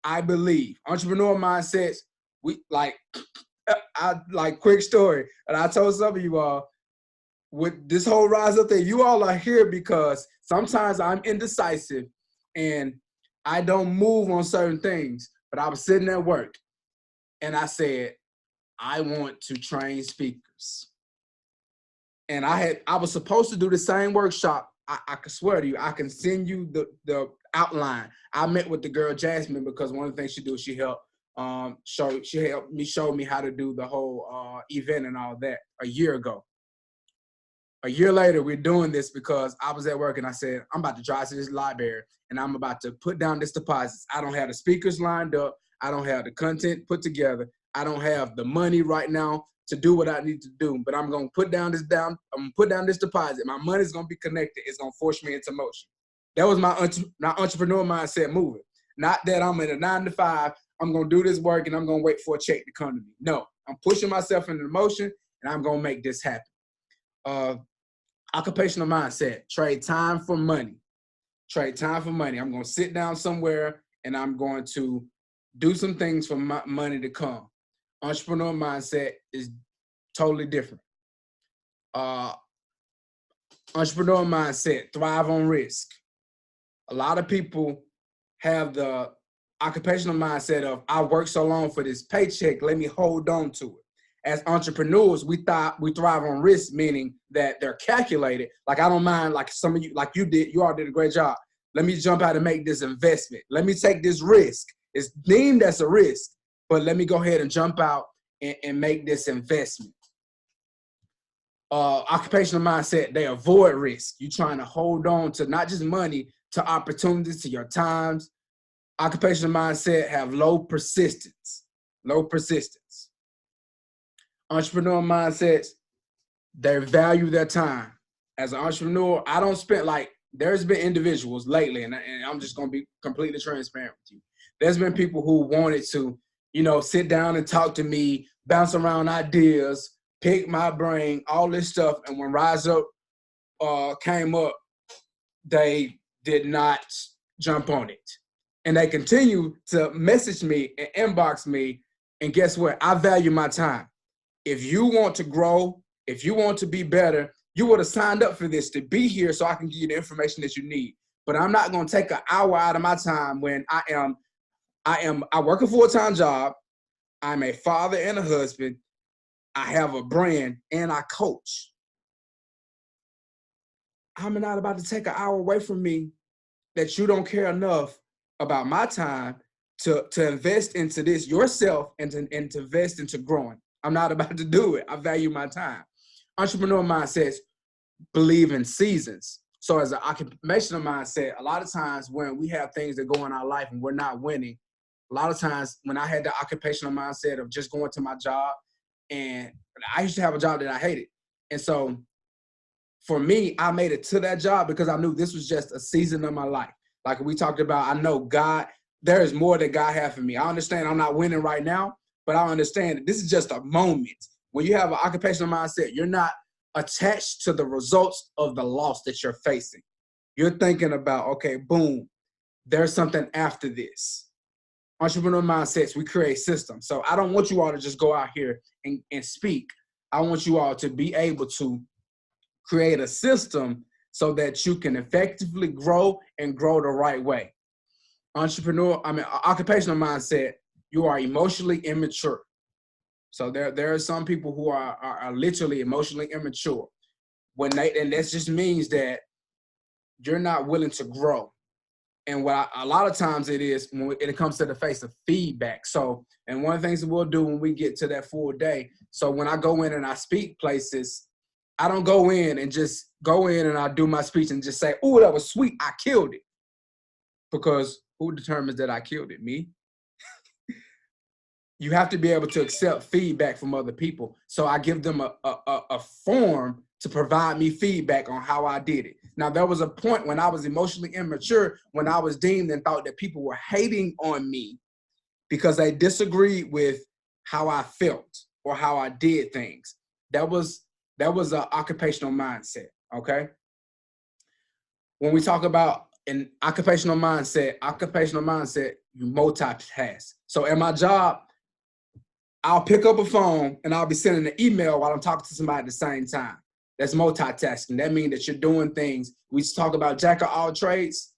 I believe. Entrepreneur mindsets, quick story, and I told some of you all, with this whole rise up thing, you all are here because sometimes I'm indecisive and I don't move on certain things, but I was sitting at work and I said, I want to train speakers. And I was supposed to do the same workshop. I can swear to you, I can send you the outline. I met with the girl Jasmine because one of the things she do, she helped show me how to do the whole event and all that a year ago. A year later, we're doing this because I was at work and I said, I'm about to drive to this library and I'm about to put down this deposits. I don't have the speakers lined up. I don't have the content put together. I don't have the money right now to do what I need to do, but I'm going to put down this deposit. My money's going to be connected. It's going to force me into motion. That was my entrepreneur mindset moving. Not that I'm in a 9 to 5, I'm going to do this work and I'm going to wait for a check to come to me. No, I'm pushing myself into motion and I'm going to make this happen. Occupational mindset, trade time for money. Trade time for money. I'm going to sit down somewhere and I'm going to do some things for my money to come. Entrepreneur mindset is totally different. Entrepreneur mindset, thrive on risk. A lot of people have the occupational mindset of, I worked so long for this paycheck, let me hold on to it. As entrepreneurs, we thrive on risk, meaning that they're calculated. Like, I don't mind, like some of you, like you all did a great job. Let me jump out and make this investment. Let me take this risk. It's deemed as a risk, but let me go ahead and jump out and make this investment. Occupational mindset, they avoid risk. You're trying to hold on to not just money, to opportunities, to your times. Occupational mindset have low persistence. Entrepreneur mindsets, they value their time. As an entrepreneur, I don't spend, like, there's been individuals lately, and I'm just going to be completely transparent with you. There's been people who wanted to, sit down and talk to me, bounce around ideas, pick my brain, all this stuff. And when Rise Up came up, they did not jump on it. And they continue to message me and inbox me. And guess what? I value my time. If you want to grow, if you want to be better, you would have signed up for this to be here so I can give you the information that you need. But I'm not going to take an hour out of my time when I work a full-time job. I'm a father and a husband. I have a brand and I coach. I'm not about to take an hour away from me that you don't care enough about my time to invest into this yourself and to invest into growing. I'm not about to do it. I value my time. Entrepreneur mindsets believe in seasons. So as an occupational mindset, a lot of times when we have things that go in our life and we're not winning, a lot of times when I had the occupational mindset of just going to my job, and I used to have a job that I hated. And so for me, I made it to that job because I knew this was just a season of my life. Like we talked about, I know God, there is more that God has for me. I understand I'm not winning right now, but I understand that this is just a moment. when you have an occupational mindset, you're not attached to the results of the loss that you're facing. You're thinking about, okay, boom, there's something after this. Entrepreneur mindsets, we create systems. So I don't want you all to just go out here and speak. I want you all to be able to create a system so that you can effectively grow and grow the right way. Occupational mindset, you are emotionally immature. So there are some people who are literally emotionally immature. And that just means that you're not willing to grow. And a lot of times it is when it comes to the face of feedback. So, and one of the things that we'll do when we get to that full day, so when I go in and I speak places, I don't go in and I do my speech and just say, "Oh, that was sweet, I killed it." Because who determines that I killed it? Me? You have to be able to accept feedback from other people. So I give them a form to provide me feedback on how I did it. Now, there was a point when I was emotionally immature, when I was deemed and thought that people were hating on me because they disagreed with how I felt or how I did things. That was an occupational mindset, okay? When we talk about an occupational mindset, you multitask. So at my job, I'll pick up a phone and I'll be sending an email while I'm talking to somebody at the same time. That's multitasking. That means that you're doing things. We just talk about jack of all trades.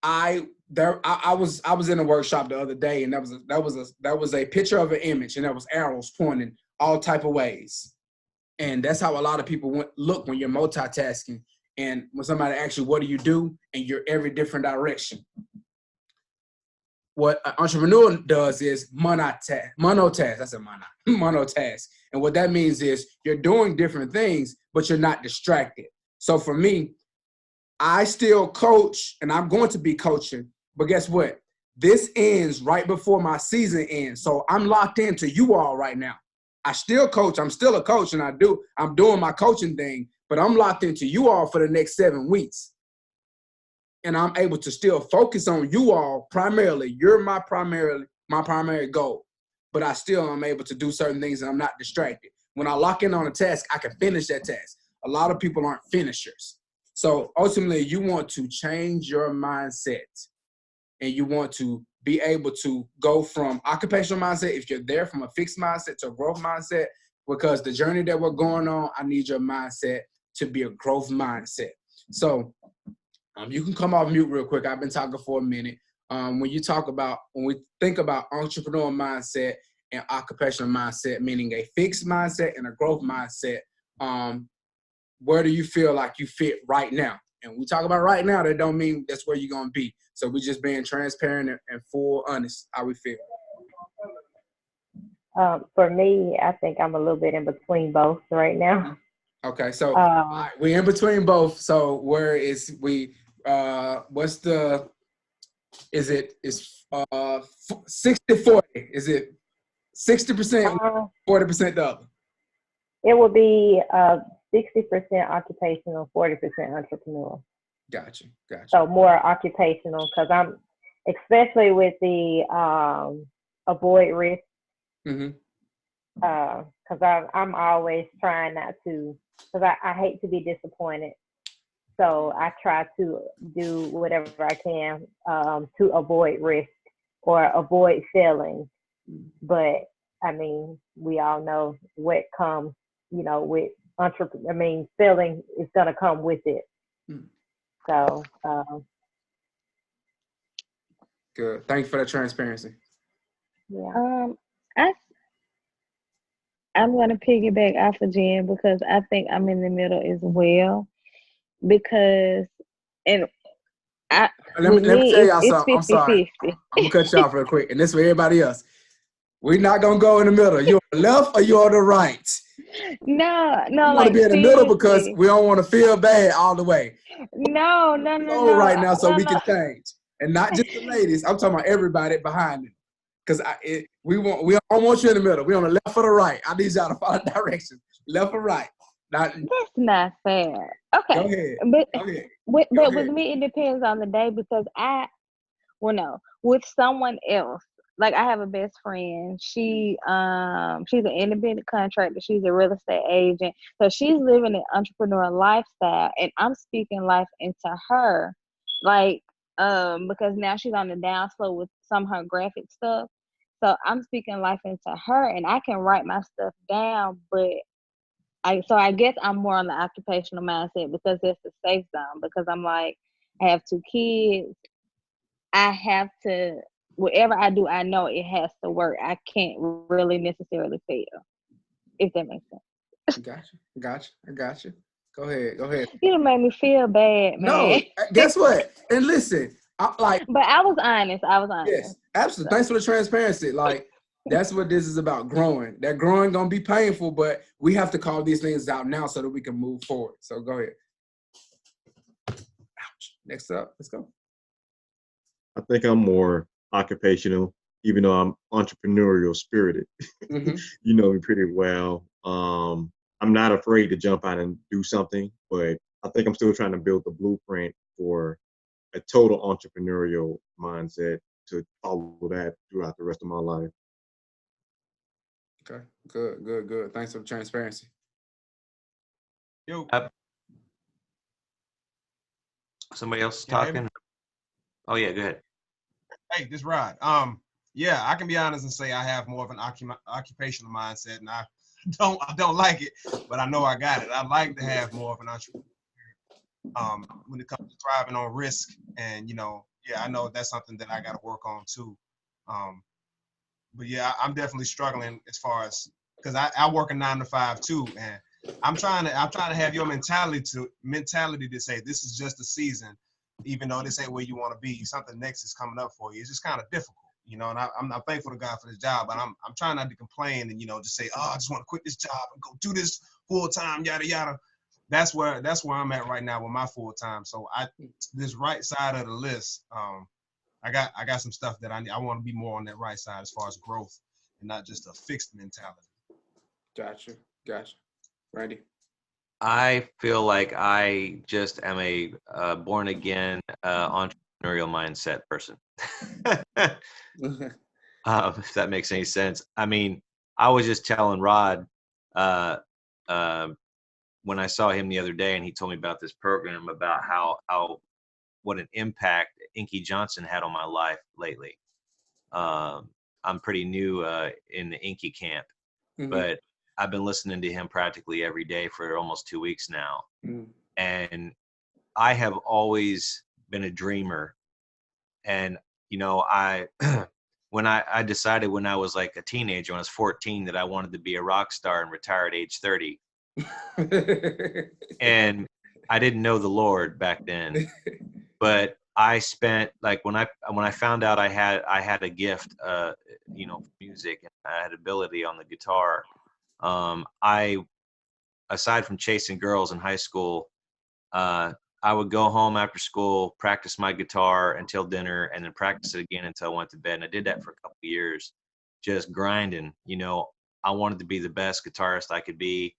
I was in a workshop the other day, and that was a picture of an image, and there was arrows pointing all type of ways. And that's how a lot of people look when you're multitasking. And when somebody asks you, what do you do? And you're every different direction. What an entrepreneur does is monotask. I said monotask. And what that means is you're doing different things, but you're not distracted. So for me, I still coach, and I'm going to be coaching. But guess what? This ends right before my season ends. So I'm locked into you all right now. I still coach. I'm still a coach, and I'm doing my coaching thing, but I'm locked into you all for the next 7 weeks. And I'm able to still focus on you all primarily. You're my primary goal. But I still am able to do certain things and I'm not distracted. When I lock in on a task, I can finish that task. A lot of people aren't finishers. So ultimately, you want to change your mindset and you want to be able to go from occupational mindset, if you're there, from a fixed mindset to a growth mindset, because the journey that we're going on, I need your mindset to be a growth mindset. So you can come off mute real quick. I've been talking for a minute. When we think about entrepreneurial mindset and occupational mindset, meaning a fixed mindset and a growth mindset, where do you feel like you fit right now? And we talk about right now, that don't mean that's where you're going to be. So we're just being transparent and full honest how we feel. For me, I think I'm a little bit in between both right now. Okay, so right, we're in between both. So where is we? What's the? Is it 60-40? Is it 60%, 40% the other? It would be 60% occupational, 40% entrepreneurial. Gotcha. So more occupational, because I'm, especially with the avoid risk. Mm-hmm. Because I'm always trying not to, because I hate to be disappointed. So I try to do whatever I can to avoid risk or avoid failing. But I mean, we all know what comes, with failing is going to come with it. So. Good. Thank you for that transparency. Yeah. I'm going to piggyback off of Jen because I think I'm in the middle as well. Because, and let me tell y'all something. 50, I'm sorry. 50. I'm going to cut you off real quick. And this for everybody else. We're not going to go in the middle. You on the left or you on the right? No. We want to be in the middle because we don't want to feel bad all the way. No. Right now, so we can change. And not just the ladies. I'm talking about everybody behind it. Because we don't want you in the middle. We on the left or the right. I need y'all to follow directions. Left or right. That's not fair. Okay. Go ahead. But with me, it depends on the day because with someone else, like I have a best friend. She's an independent contractor. She's a real estate agent. So she's living an entrepreneur lifestyle, and I'm speaking life into her, like because now she's on the downslope with some of her graphic stuff. So I'm speaking life into her, and I can write my stuff down, but I guess I'm more on the occupational mindset because it's a safe zone. Because I'm like, I have 2 kids. I have to, whatever I do, I know it has to work. I can't really necessarily fail, if that makes sense. Gotcha. I got you. Go ahead. You done made me feel bad, No, man. guess what? And listen, But I was honest. yes, absolutely. Thanks for the transparency. Like, that's what this is about, growing. That growing gonna be painful, but we have to call these things out now so that we can move forward. So go ahead. Ouch. Next up, let's go. I think I'm more occupational, even though I'm entrepreneurial spirited. Mhm. You know me pretty well. I'm not afraid to jump out and do something, but I think I'm still trying to build the blueprint for a total entrepreneurial mindset to follow that throughout the rest of my life. Okay, good. Thanks for the transparency. Yo, Somebody else Can you hear me? talking? Oh yeah, go ahead. hey, this Rod. Yeah, I can be honest and say I have more of an occupational mindset, and I don't like it, but I know I got it. I like to have more of an entrepreneur. When it comes to thriving on risk, and yeah, I know that's something that I got to work on too. Um, but yeah, I'm definitely struggling as far as because I work a 9 to 5 too, and I'm trying to have your mentality to say this is just a season, even though this ain't where you want to be. Something next is coming up for you. It's just kind of difficult, And I'm thankful to God for this job, but I'm trying not to complain and just say, oh, I just want to quit this job and go do this full time, yada yada. That's where I'm at right now with my full time. So this right side of the list. I got some stuff that I want to be more on that right side as far as growth and not just a fixed mentality. Gotcha. Randy. I feel like I just am a born again entrepreneurial mindset person. If that makes any sense. I mean, I was just telling Rod when I saw him the other day, and he told me about this program about how what an impact Inky Johnson had on my life lately. I'm pretty new in the Inky camp, but I've been listening to him practically every day for almost 2 weeks now. And I have always been a dreamer. And, I when I decided when I was like a teenager, when I was 14, that I wanted to be a rock star and retire at age 30. And I didn't know the Lord back then, but I spent when I found out I had a gift, music, and I had ability on the guitar. I, aside from chasing girls in high school, I would go home after school, practice my guitar until dinner, and then practice it again until I went to bed. And I did that for a couple of years, just grinding. I wanted to be the best guitarist I could be,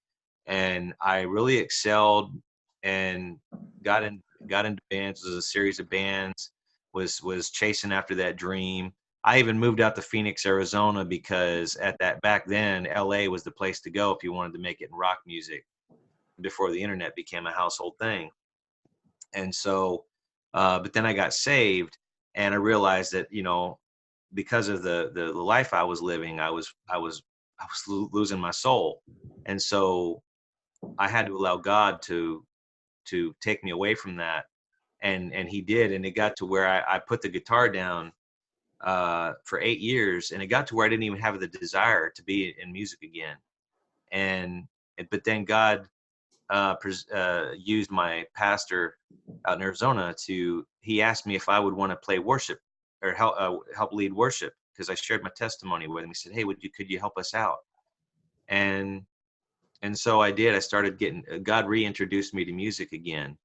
and I really excelled and got into bands. It was a series of bands. Was chasing after that dream. I even moved out to Phoenix, Arizona, because back then, LA was the place to go if you wanted to make it in rock music before the internet became a household thing. And so, but then I got saved, and I realized that, because of the life I was living, I was losing my soul. And so I had to allow God to take me away from that. And he did. And it got to where I put the guitar down for 8 years, and it got to where I didn't even have the desire to be in music again. But then God used my pastor out in Arizona he asked me if I would want to play worship or help lead worship, because I shared my testimony with him. He said, hey, could you help us out? And so I did. I started God reintroduced me to music again,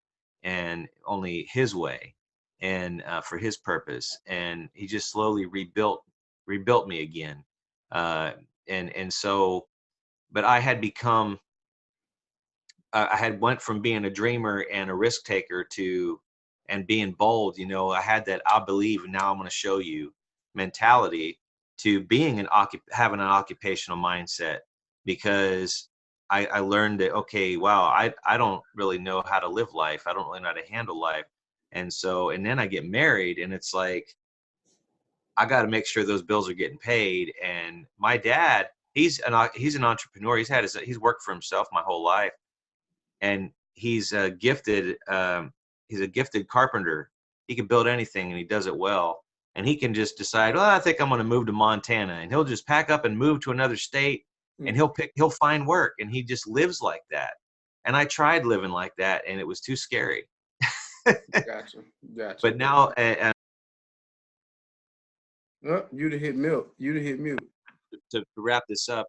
and only his way, and for his purpose. And he just slowly rebuilt me again. And so, but I had went from being a dreamer and a risk taker and being bold. I had that I believe and now I'm going to show you mentality. to being having an occupational mindset, because I learned that, okay, wow, I don't really know how to live life. I don't really know how to handle life. And then I get married, and it's like, I got to make sure those bills are getting paid. And my dad, he's an entrepreneur. He's worked for himself my whole life, and he's a gifted carpenter. He can build anything, and he does it well. And he can just decide, oh, I think I'm going to move to Montana, and he'll just pack up and move to another state, and he'll find work, and he just lives like that. And I tried living like that, and it was too scary. Gotcha. But now, oh, you hit mute. To wrap this up,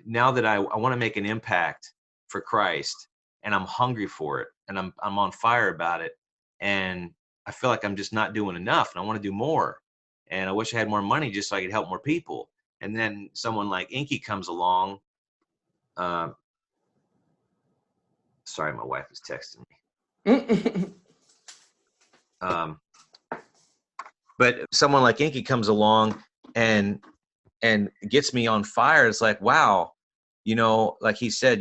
now that I want to make an impact for Christ, and I'm hungry for it, and I'm on fire about it, and I feel like I'm just not doing enough, and I want to do more, and I wish I had more money just so I could help more people. And then someone like Inky comes along. Sorry, my wife is texting me. But someone like Inky comes along and gets me on fire. It's like, wow, like he said,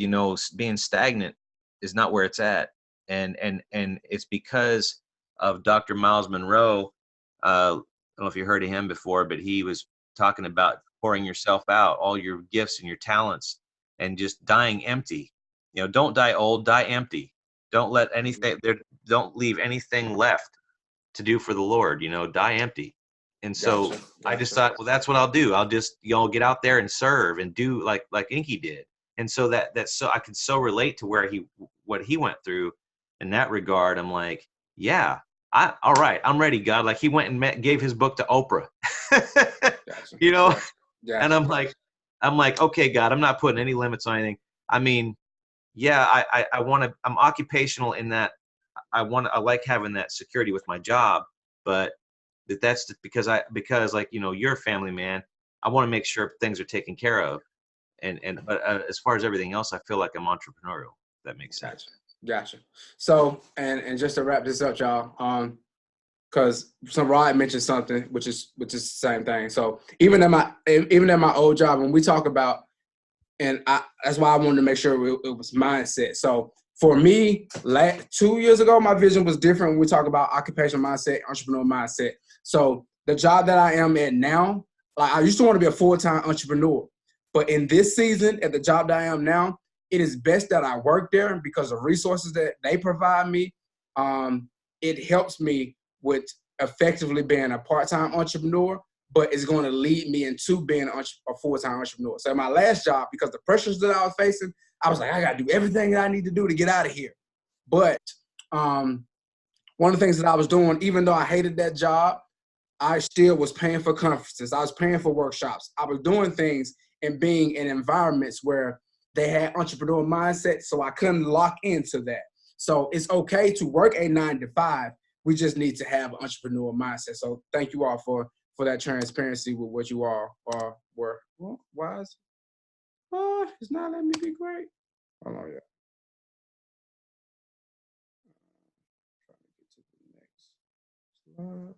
being stagnant is not where it's at. And it's because of Dr. Miles Monroe. I don't know if you heard of him before, but he was talking about pouring yourself out, all your gifts and your talents, and just dying empty. Don't die old, die empty. Don't leave anything left to do for the Lord, die empty. And so Gotcha. I just thought, well, that's what I'll do. I'll just, get out there and serve and do like Inky did. And so that's so I can so relate to what he went through in that regard. I'm like, yeah, all right, I'm ready, God. Like he went and gave his book to Oprah, Gotcha. Gotcha. And I'm like, okay, God, I'm not putting any limits on anything. I mean, yeah, I'm occupational in that I like having that security with my job, but that's because like, you're a family man. I want to make sure things are taken care of. But as far as everything else, I feel like I'm entrepreneurial. If that makes sense. Gotcha. So, and just to wrap this up, y'all, because Rod mentioned something, which is the same thing. So even at my old job, when we talk about, that's why I wanted to make sure it was mindset. So for me, 2 years ago, my vision was different when we talk about occupational mindset, entrepreneurial mindset. So the job that I am at now, like I used to want to be a full-time entrepreneur, but in this season, at the job that I am now, it is best that I work there because of resources that they provide me. It helps me with effectively being a part-time entrepreneur, but it's going to lead me into being a full-time entrepreneur. So my last job, because the pressures that I was facing, I was like, I got to do everything that I need to do to get out of here. But one of the things that I was doing, even though I hated that job, I still was paying for conferences. I was paying for workshops. I was doing things and being in environments where they had entrepreneurial mindset, so I couldn't lock into that. So it's okay to work a 9 to 5. We just need to have an entrepreneurial mindset. So thank you all for that transparency with what you all were. Well, why is it's not letting me be great? Hold on, yeah. Trying to get to the next slide.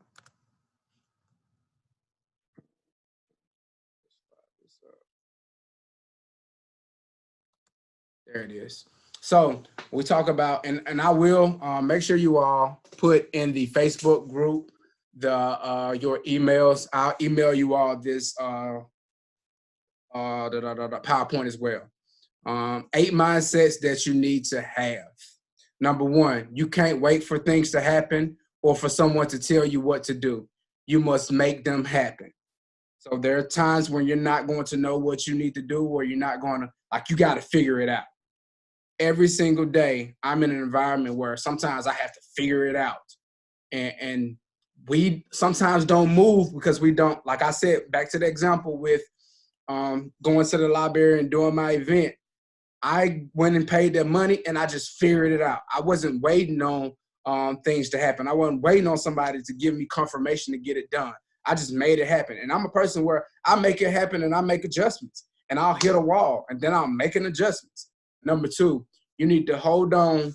There it is. So we talk about, and I will make sure you all put in the Facebook group your emails. I'll email you all this PowerPoint as well. 8 mindsets that you need to have. Number 1, you can't wait for things to happen or for someone to tell you what to do. You must make them happen. So there are times when you're not going to know what you need to do, or you're not going to, you got to figure it out. Every single day, I'm in an environment where sometimes I have to figure it out. And we sometimes don't move because we don't, like I said, back to the example with going to the library and doing my event. I went and paid their money and I just figured it out. I wasn't waiting on things to happen. I wasn't waiting on somebody to give me confirmation to get it done. I just made it happen. And I'm a person where I make it happen and I make adjustments. And I'll hit a wall and then I'm making adjustments. Number 2, you need to hold on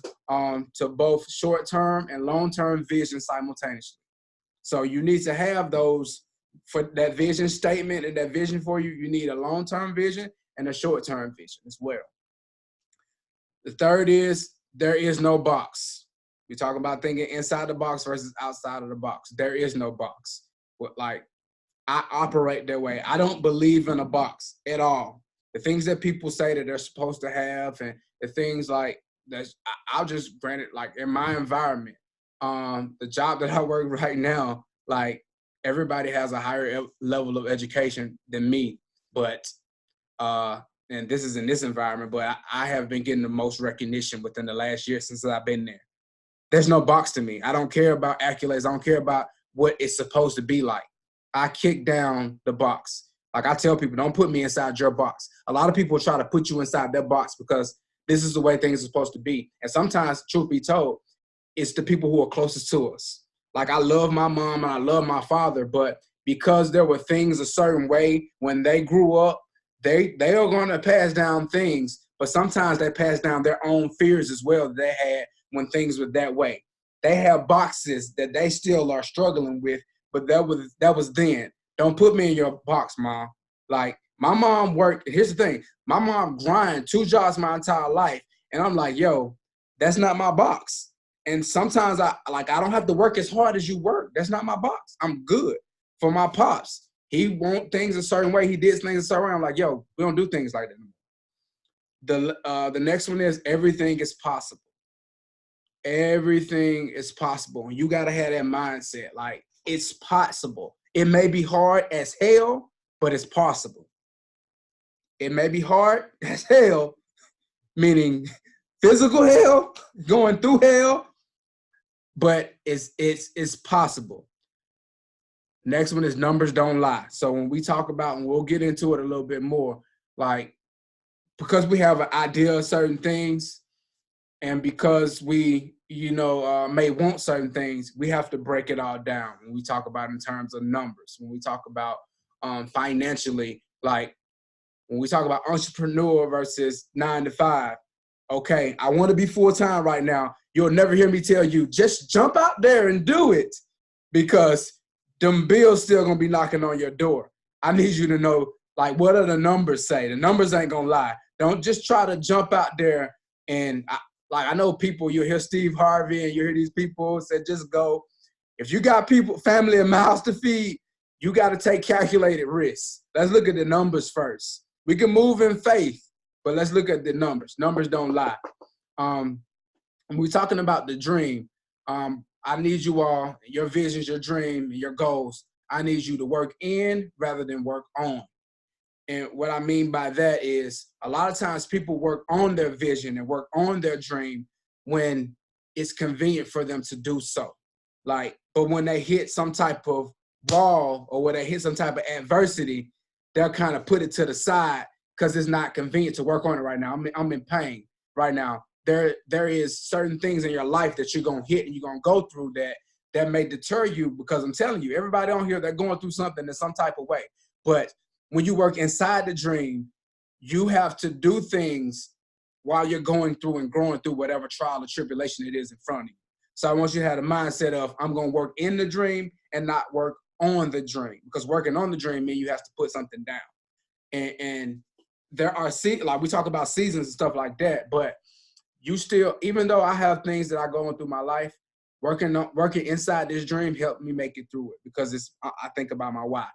to both short-term and long-term vision simultaneously. So you need to have those for that vision statement and that vision for you. You need a long-term vision and a short-term vision as well. The third is there is no box. We talk about thinking inside the box versus outside of the box. There is no box. Like, I operate that way. I don't believe in a box at all. The things that people say that they're supposed to have, and the things like that, I'll just grant it, like in my environment, the job that I work right now, like everybody has a higher level of education than me, but and this is in this environment, but I have been getting the most recognition within the last year since I've been there. There's no box to me. I don't care about accolades. I don't care about what it's supposed to be like. I kick down the box. Like I tell people, don't put me inside your box. A lot of people try to put you inside their box because this is the way things are supposed to be. And sometimes, truth be told, it's the people who are closest to us. Like I love my mom and I love my father, but because there were things a certain way when they grew up, they are going to pass down things, but sometimes they pass down their own fears as well that they had when things were that way. They have boxes that they still are struggling with, but that was then. Don't put me in your box, Mom. Like my mom worked. Here's the thing: my mom grind 2 jobs my entire life, and I'm like, yo, that's not my box. And sometimes I don't have to work as hard as you work. That's not my box. I'm good. For my pops, he want things a certain way. He did things a certain way. I'm like, yo, we don't do things like that anymore. The next one is everything is possible. Everything is possible. And you got to have that mindset. Like, it's possible. It may be hard as hell, but it's possible. It may be hard as hell, meaning physical hell, going through hell, but it's possible. Next one is numbers don't lie. So when we talk about, and we'll get into it a little bit more, like, because we have an idea of certain things, and because we, may want certain things, we have to break it all down. When we talk about in terms of numbers, when we talk about financially, like when we talk about entrepreneur versus 9 to 5, okay, I want to be full-time right now. You'll never hear me tell you, just jump out there and do it, because them bills still going to be knocking on your door. I need you to know, like, what do the numbers say? The numbers ain't going to lie. Don't just try to jump out there and I know people, you hear Steve Harvey and you hear these people say, just go. If you got family and mouths to feed, you got to take calculated risks. Let's look at the numbers first. We can move in faith, but let's look at the numbers. Numbers don't lie. When we're talking about the dream, I need you all, your visions, your dream, your goals, I need you to work in rather than work on. And what I mean by that is a lot of times people work on their vision and work on their dream when it's convenient for them to do so. But when they hit some type of wall or when they hit some type of adversity, they'll kind of put it to the side because it's not convenient to work on it right now. I'm in pain right now. There is certain things in your life that you're going to hit and you're going to go through that may deter you, because I'm telling you, everybody on here, they're going through something in some type of way. But when you work inside the dream, you have to do things while you're going through and growing through whatever trial or tribulation it is in front of you. So I want you to have the mindset of, I'm going to work in the dream and not work on the dream, because working on the dream means you have to put something down. And there are, like we talk about seasons and stuff like that, but you still, even though I have things that I go through my life, working inside this dream helped me make it through it, because I think about my why.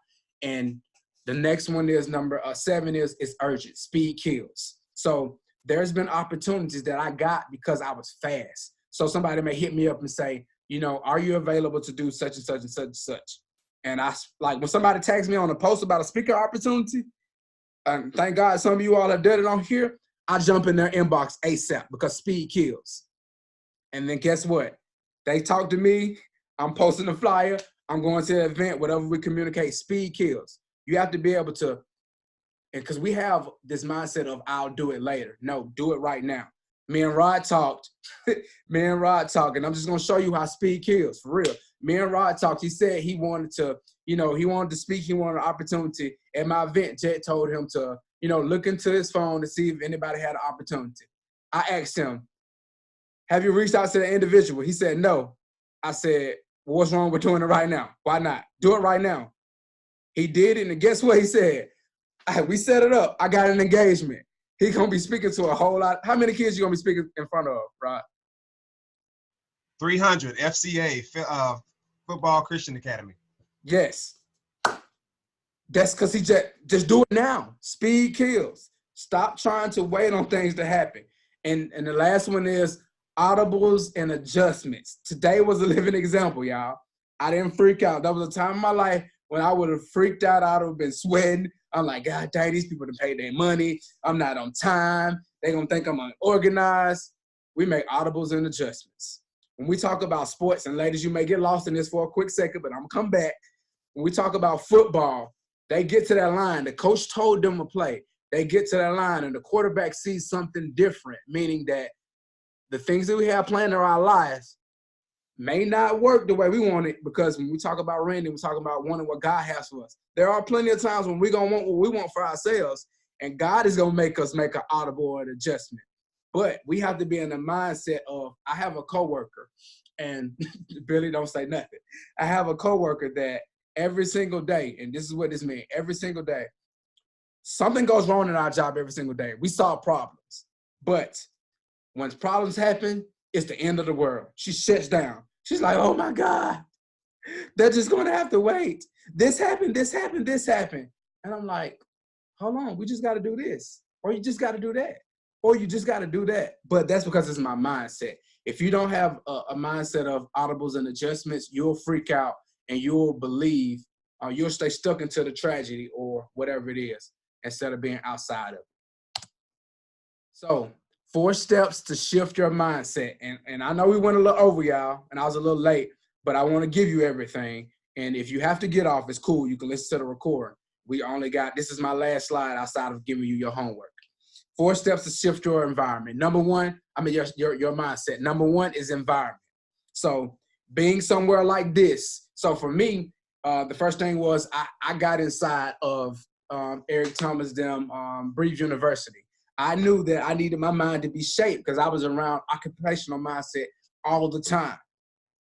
And the next one is number 7 is urgent. Speed kills. So there's been opportunities that I got because I was fast. So somebody may hit me up and say, are you available to do such and such and such and such? And I, like, when somebody tags me on a post about a speaker opportunity, thank God some of you all have done it on here, I jump in their inbox ASAP, because speed kills. And then guess what? They talk to me, I'm posting a flyer, I'm going to the event, whatever we communicate, speed kills. You have to be able to, because we have this mindset of I'll do it later. No, do it right now. Me and Rod talked, and I'm just going to show you how speed kills, for real. Me and Rod talked. He said he wanted to, he wanted to speak. He wanted an opportunity. At my event, Jet told him to, look into his phone to see if anybody had an opportunity. I asked him, have you reached out to the individual? He said, no. I said, What's wrong with doing it right now? Why not? Do it right now. He did it, and guess what he said? We set it up. I got an engagement. He gonna be speaking to a whole lot. How many kids you gonna be speaking in front of, Rod? 300 FCA, Football Christian Academy. Yes. That's because he just do it now. Speed kills. Stop trying to wait on things to happen. And the last one is audibles and adjustments. Today was a living example, y'all. I didn't freak out. That was a time in my life when I would have freaked out. I would have been sweating. I'm like, God dang, these people done paid their money. I'm not on time. They gonna think I'm unorganized. We make audibles and adjustments. When we talk about sports, and ladies, you may get lost in this for a quick second, but I'm gonna come back. When we talk about football, they get to that line. The coach told them to play. They get to that line, and the quarterback sees something different, meaning that the things that we have planned in our lives may not work the way we want it, because when we talk about Randy, we're talking about wanting what God has for us. There are plenty of times when we're going to want what we want for ourselves, and God is going to make us make an audible or an adjustment. But we have to be in the mindset of, I have a coworker, and Billy, don't say nothing. I have a coworker that every single day, and this is what this means, every single day, something goes wrong in our job every single day. We solve problems. But when problems happen, it's the end of the world. She shuts down. She's like, oh my God, they're just going to have to wait. This happened, this happened, this happened. And I'm like, hold on, we just got to do this. Or you just got to do that. Or you just got to do that. But that's because it's my mindset. If you don't have a mindset of audibles and adjustments, you'll freak out and you'll believe, you'll stay stuck into the tragedy or whatever it is instead of being outside of it. So 4 steps to shift your mindset. And I know we went a little over, y'all, and I was a little late, but I want to give you everything. And if you have to get off, it's cool. You can listen to the recording. We only got, this is my last slide outside of giving you your homework. 4 steps to shift your environment. Number one, your mindset. Number 1 is environment. So being somewhere like this. So for me, the first thing was I got inside of Eric Thomas Breathe University. I knew that I needed my mind to be shaped because I was around occupational mindset all the time.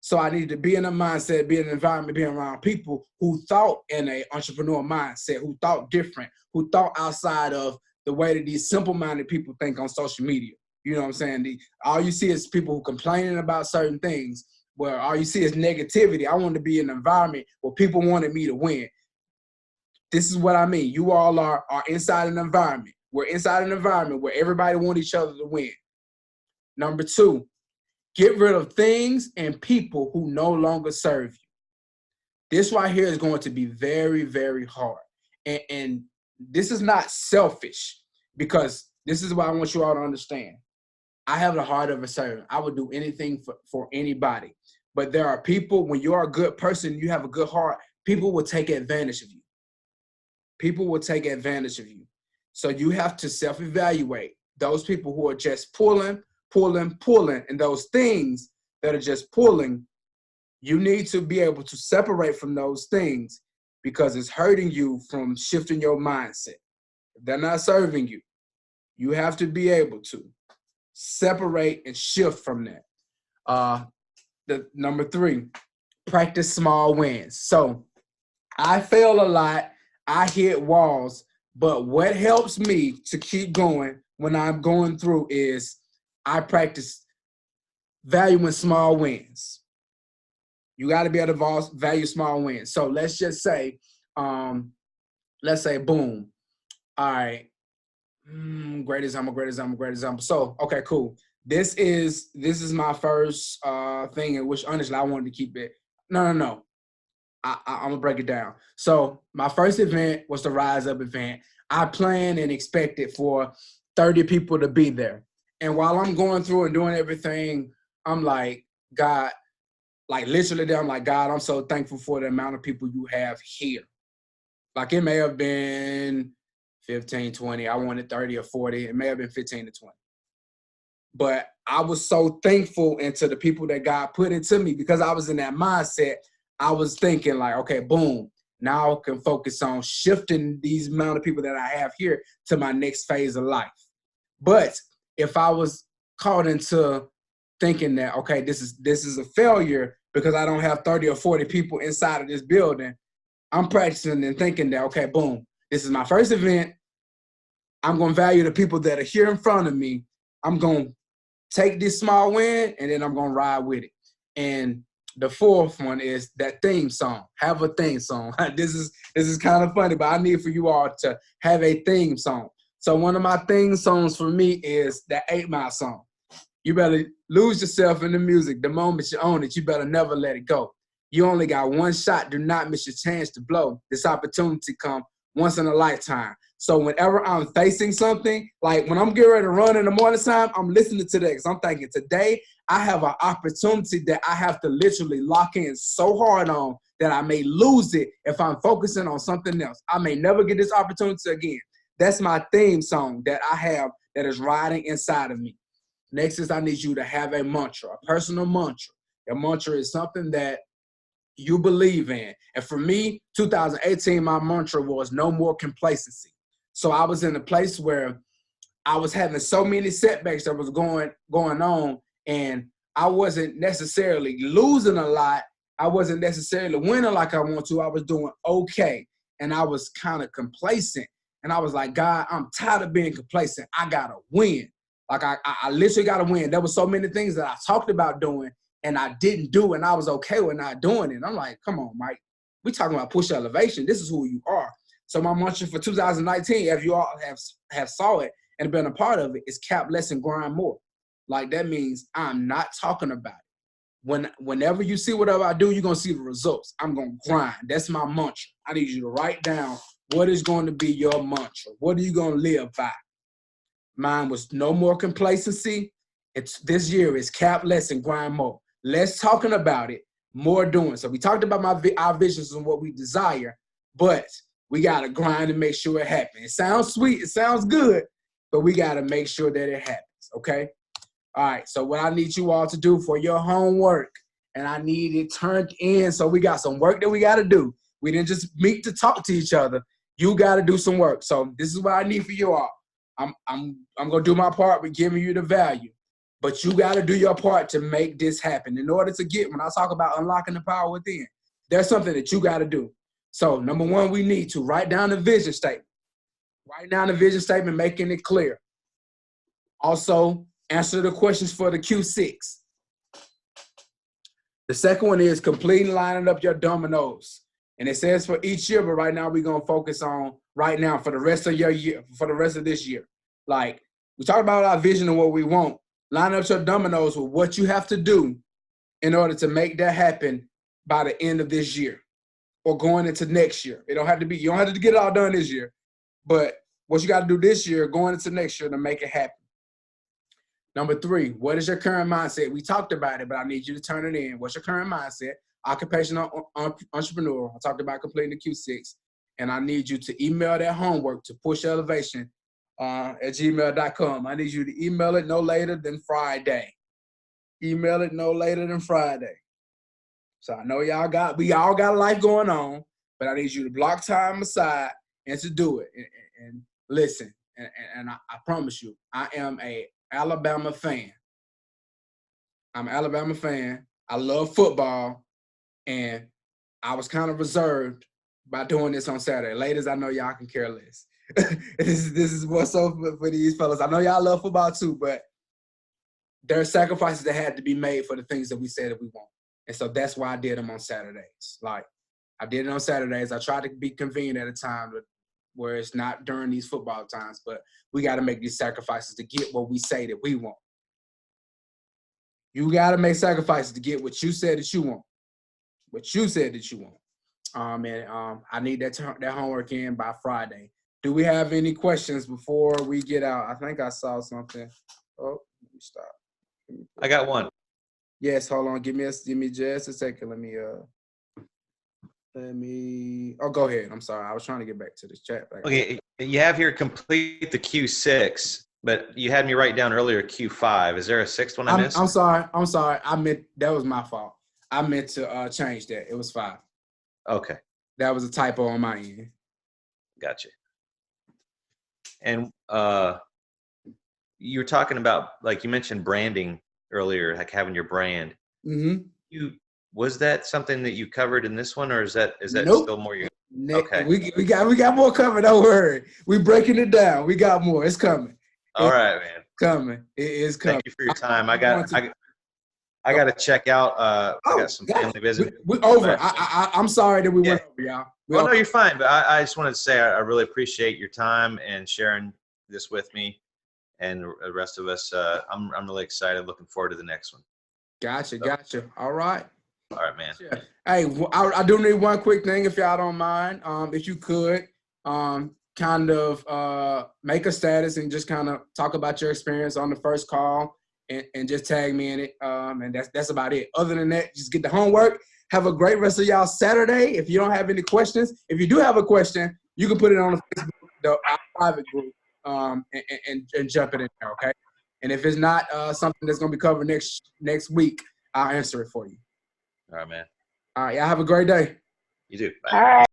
So I needed to be in a mindset, be in an environment, be around people who thought in an entrepreneur mindset, who thought different, who thought outside of the way that these simple-minded people think on social media. You know what I'm saying? All you see is people who complaining about certain things, where all you see is negativity. I wanted to be in an environment where people wanted me to win. This is what I mean. You all are inside an environment. We're inside an environment where everybody wants each other to win. Number 2, get rid of things and people who no longer serve you. This right here is going to be very, very hard. And this is not selfish, because this is what I want you all to understand. I have the heart of a servant. I would do anything for anybody. But there are people, when you're a good person, you have a good heart, people will take advantage of you. People will take advantage of you. So you have to self-evaluate those people who are just pulling, and those things that are just pulling. You need to be able to separate from those things because it's hurting you from shifting your mindset. If they're not serving you, you have to be able to separate and shift from that. The number 3, practice small wins. So I fail a lot. I hit walls. But what helps me to keep going when I'm going through is I practice valuing small wins. You got to be able to value small wins. So let's just say, boom. All right. Great example. So, okay, cool. This is my first thing in which, honestly, I wanted to keep it. No. I'm going to break it down. So my first event was the Rise Up event. I planned and expected for 30 people to be there. And while I'm going through and doing everything, I'm like, God, like literally, I'm like, God, I'm so thankful for the amount of people you have here. Like it may have been 15, 20. I wanted 30 or 40. It may have been 15 to 20. But I was so thankful into the people that God put into me because I was in that mindset. I was thinking like, okay, boom, now I can focus on shifting these amount of people that I have here to my next phase of life. But if I was caught into thinking that, okay, this is a failure because I don't have 30 or 40 people inside of this building. I'm practicing and thinking that, okay, boom, this is my first event. I'm going to value the people that are here in front of me. I'm going to take this small win, and then I'm going to ride with it. And the fourth one is that theme song. Have a theme song. This is kind of funny, but I need for you all to have a theme song. So one of my theme songs for me is that 8 Mile song. You better lose yourself in the music. The moment you own it, you better never let it go. You only got one shot. Do not miss your chance to blow. This opportunity come once in a lifetime. So whenever I'm facing something, like when I'm getting ready to run in the morning time, I'm listening to that because I'm thinking today I have an opportunity that I have to literally lock in so hard on that I may lose it if I'm focusing on something else. I may never get this opportunity again. That's my theme song that I have that is riding inside of me. Next is I need you to have a mantra, a personal mantra. A mantra is something that you believe in. And for me, 2018, my mantra was no more complacency. So I was in a place where I was having so many setbacks that was going on, and I wasn't necessarily losing a lot. I wasn't necessarily winning like I want to. I was doing okay, and I was kind of complacent. And I was like, God, I'm tired of being complacent. I got to win. Like I literally got to win. There were so many things that I talked about doing and I didn't do, and I was okay with not doing it. I'm like, come on, Mike. We talking about push elevation. This is who you are. So my mantra for 2019, if you all have saw it and been a part of it, is cap less and grind more. Like that means I'm not talking about it. Whenever you see whatever I do, you're going to see the results. I'm going to grind. That's my mantra. I need you to write down what is going to be your mantra. What are you going to live by? Mine was no more complacency. This year is cap less and grind more. Less talking about it, more doing. So we talked about our visions and what we desire, but we got to grind and make sure it happens. It sounds sweet. It sounds good, but we got to make sure that it happens, okay? All right, so what I need you all to do for your homework, and I need it turned in, so we got some work that we got to do. We didn't just meet to talk to each other. You got to do some work. So this is what I need for you all. I'm going to do my part with giving you the value, but you got to do your part to make this happen. In order to get, when I talk about unlocking the power within, there's something that you got to do. So number one, we need to write down the vision statement. Write down the vision statement, making it clear. Also, answer the questions for the Q6. The second one is completely lining up your dominoes. And it says for each year, but right now we're going to focus on right now for the rest of your year, for the rest of this year. Like, we talk about our vision and what we want. Line up your dominoes with what you have to do in order to make that happen by the end of this year or going into next year. It don't have to be, you don't have to get it all done this year, but what you got to do this year, going into next year to make it happen. Number three, what is your current mindset? We talked about it, but I need you to turn it in. What's your current mindset? Occupational entrepreneur. I talked about completing the Q6. And I need you to email that homework to pushelevation at gmail.com. I need you to email it no later than Friday. Email it no later than Friday. So I know we all got a life going on, but I need you to block time aside and to do it. And listen, and I promise you, I am a Alabama fan. I'm an Alabama fan. I love football, and I was kind of reserved by doing this on Saturday. Ladies, I know y'all can care less. This is what's up for these fellas. I know y'all love football too, but there are sacrifices that had to be made for the things that we said that we want. And so that's why I did them on Saturdays. Like, I did it on Saturdays. I tried to be convenient at a time where it's not during these football times, but we got to make these sacrifices to get what we say that we want. You got to make sacrifices to get what you said that you want. What you said that you want. I need that homework in by Friday. Do we have any questions before we get out? I think I saw something. Oh, let me stop. I got one. Yes, hold on. Give me just a second. Let me. Oh, go ahead. I'm sorry. I was trying to get back to this chat. Okay, you have here complete the Q6, but you had me write down earlier Q5. Is there a sixth one I missed? I'm sorry. I meant that was my fault. I meant to change that. It was 5. Okay. That was a typo on my end. Gotcha. And you were talking about, like you mentioned, branding earlier, like having your brand. Mm-hmm. Was that something that you covered in this one, or is that Nope. still more? Okay. We got more coming. Don't worry. We breaking it down. We got more. It's coming. All right, man. Coming. It is coming. Thank you for your time. I got to check out. I got some family visiting. We're over. I'm sorry that we went over, y'all. No, you're fine. But I just wanted to say I really appreciate your time and sharing this with me and the rest of us. I'm really excited. Looking forward to the next one. Gotcha. All right. All right, man. Yeah. Hey, I do need one quick thing, if y'all don't mind. If you could, kind of make a status and just kind of talk about your experience on the first call, and just tag me in it. And that's about it. Other than that, just get the homework. Have a great rest of y'all Saturday. If you don't have any questions, if you do have a question, you can put it on the Facebook, our private group, and jump it in there, okay? And if it's not something that's gonna be covered next week, I'll answer it for you. All right, man. All right, y'all have a great day. You do. Bye. All right.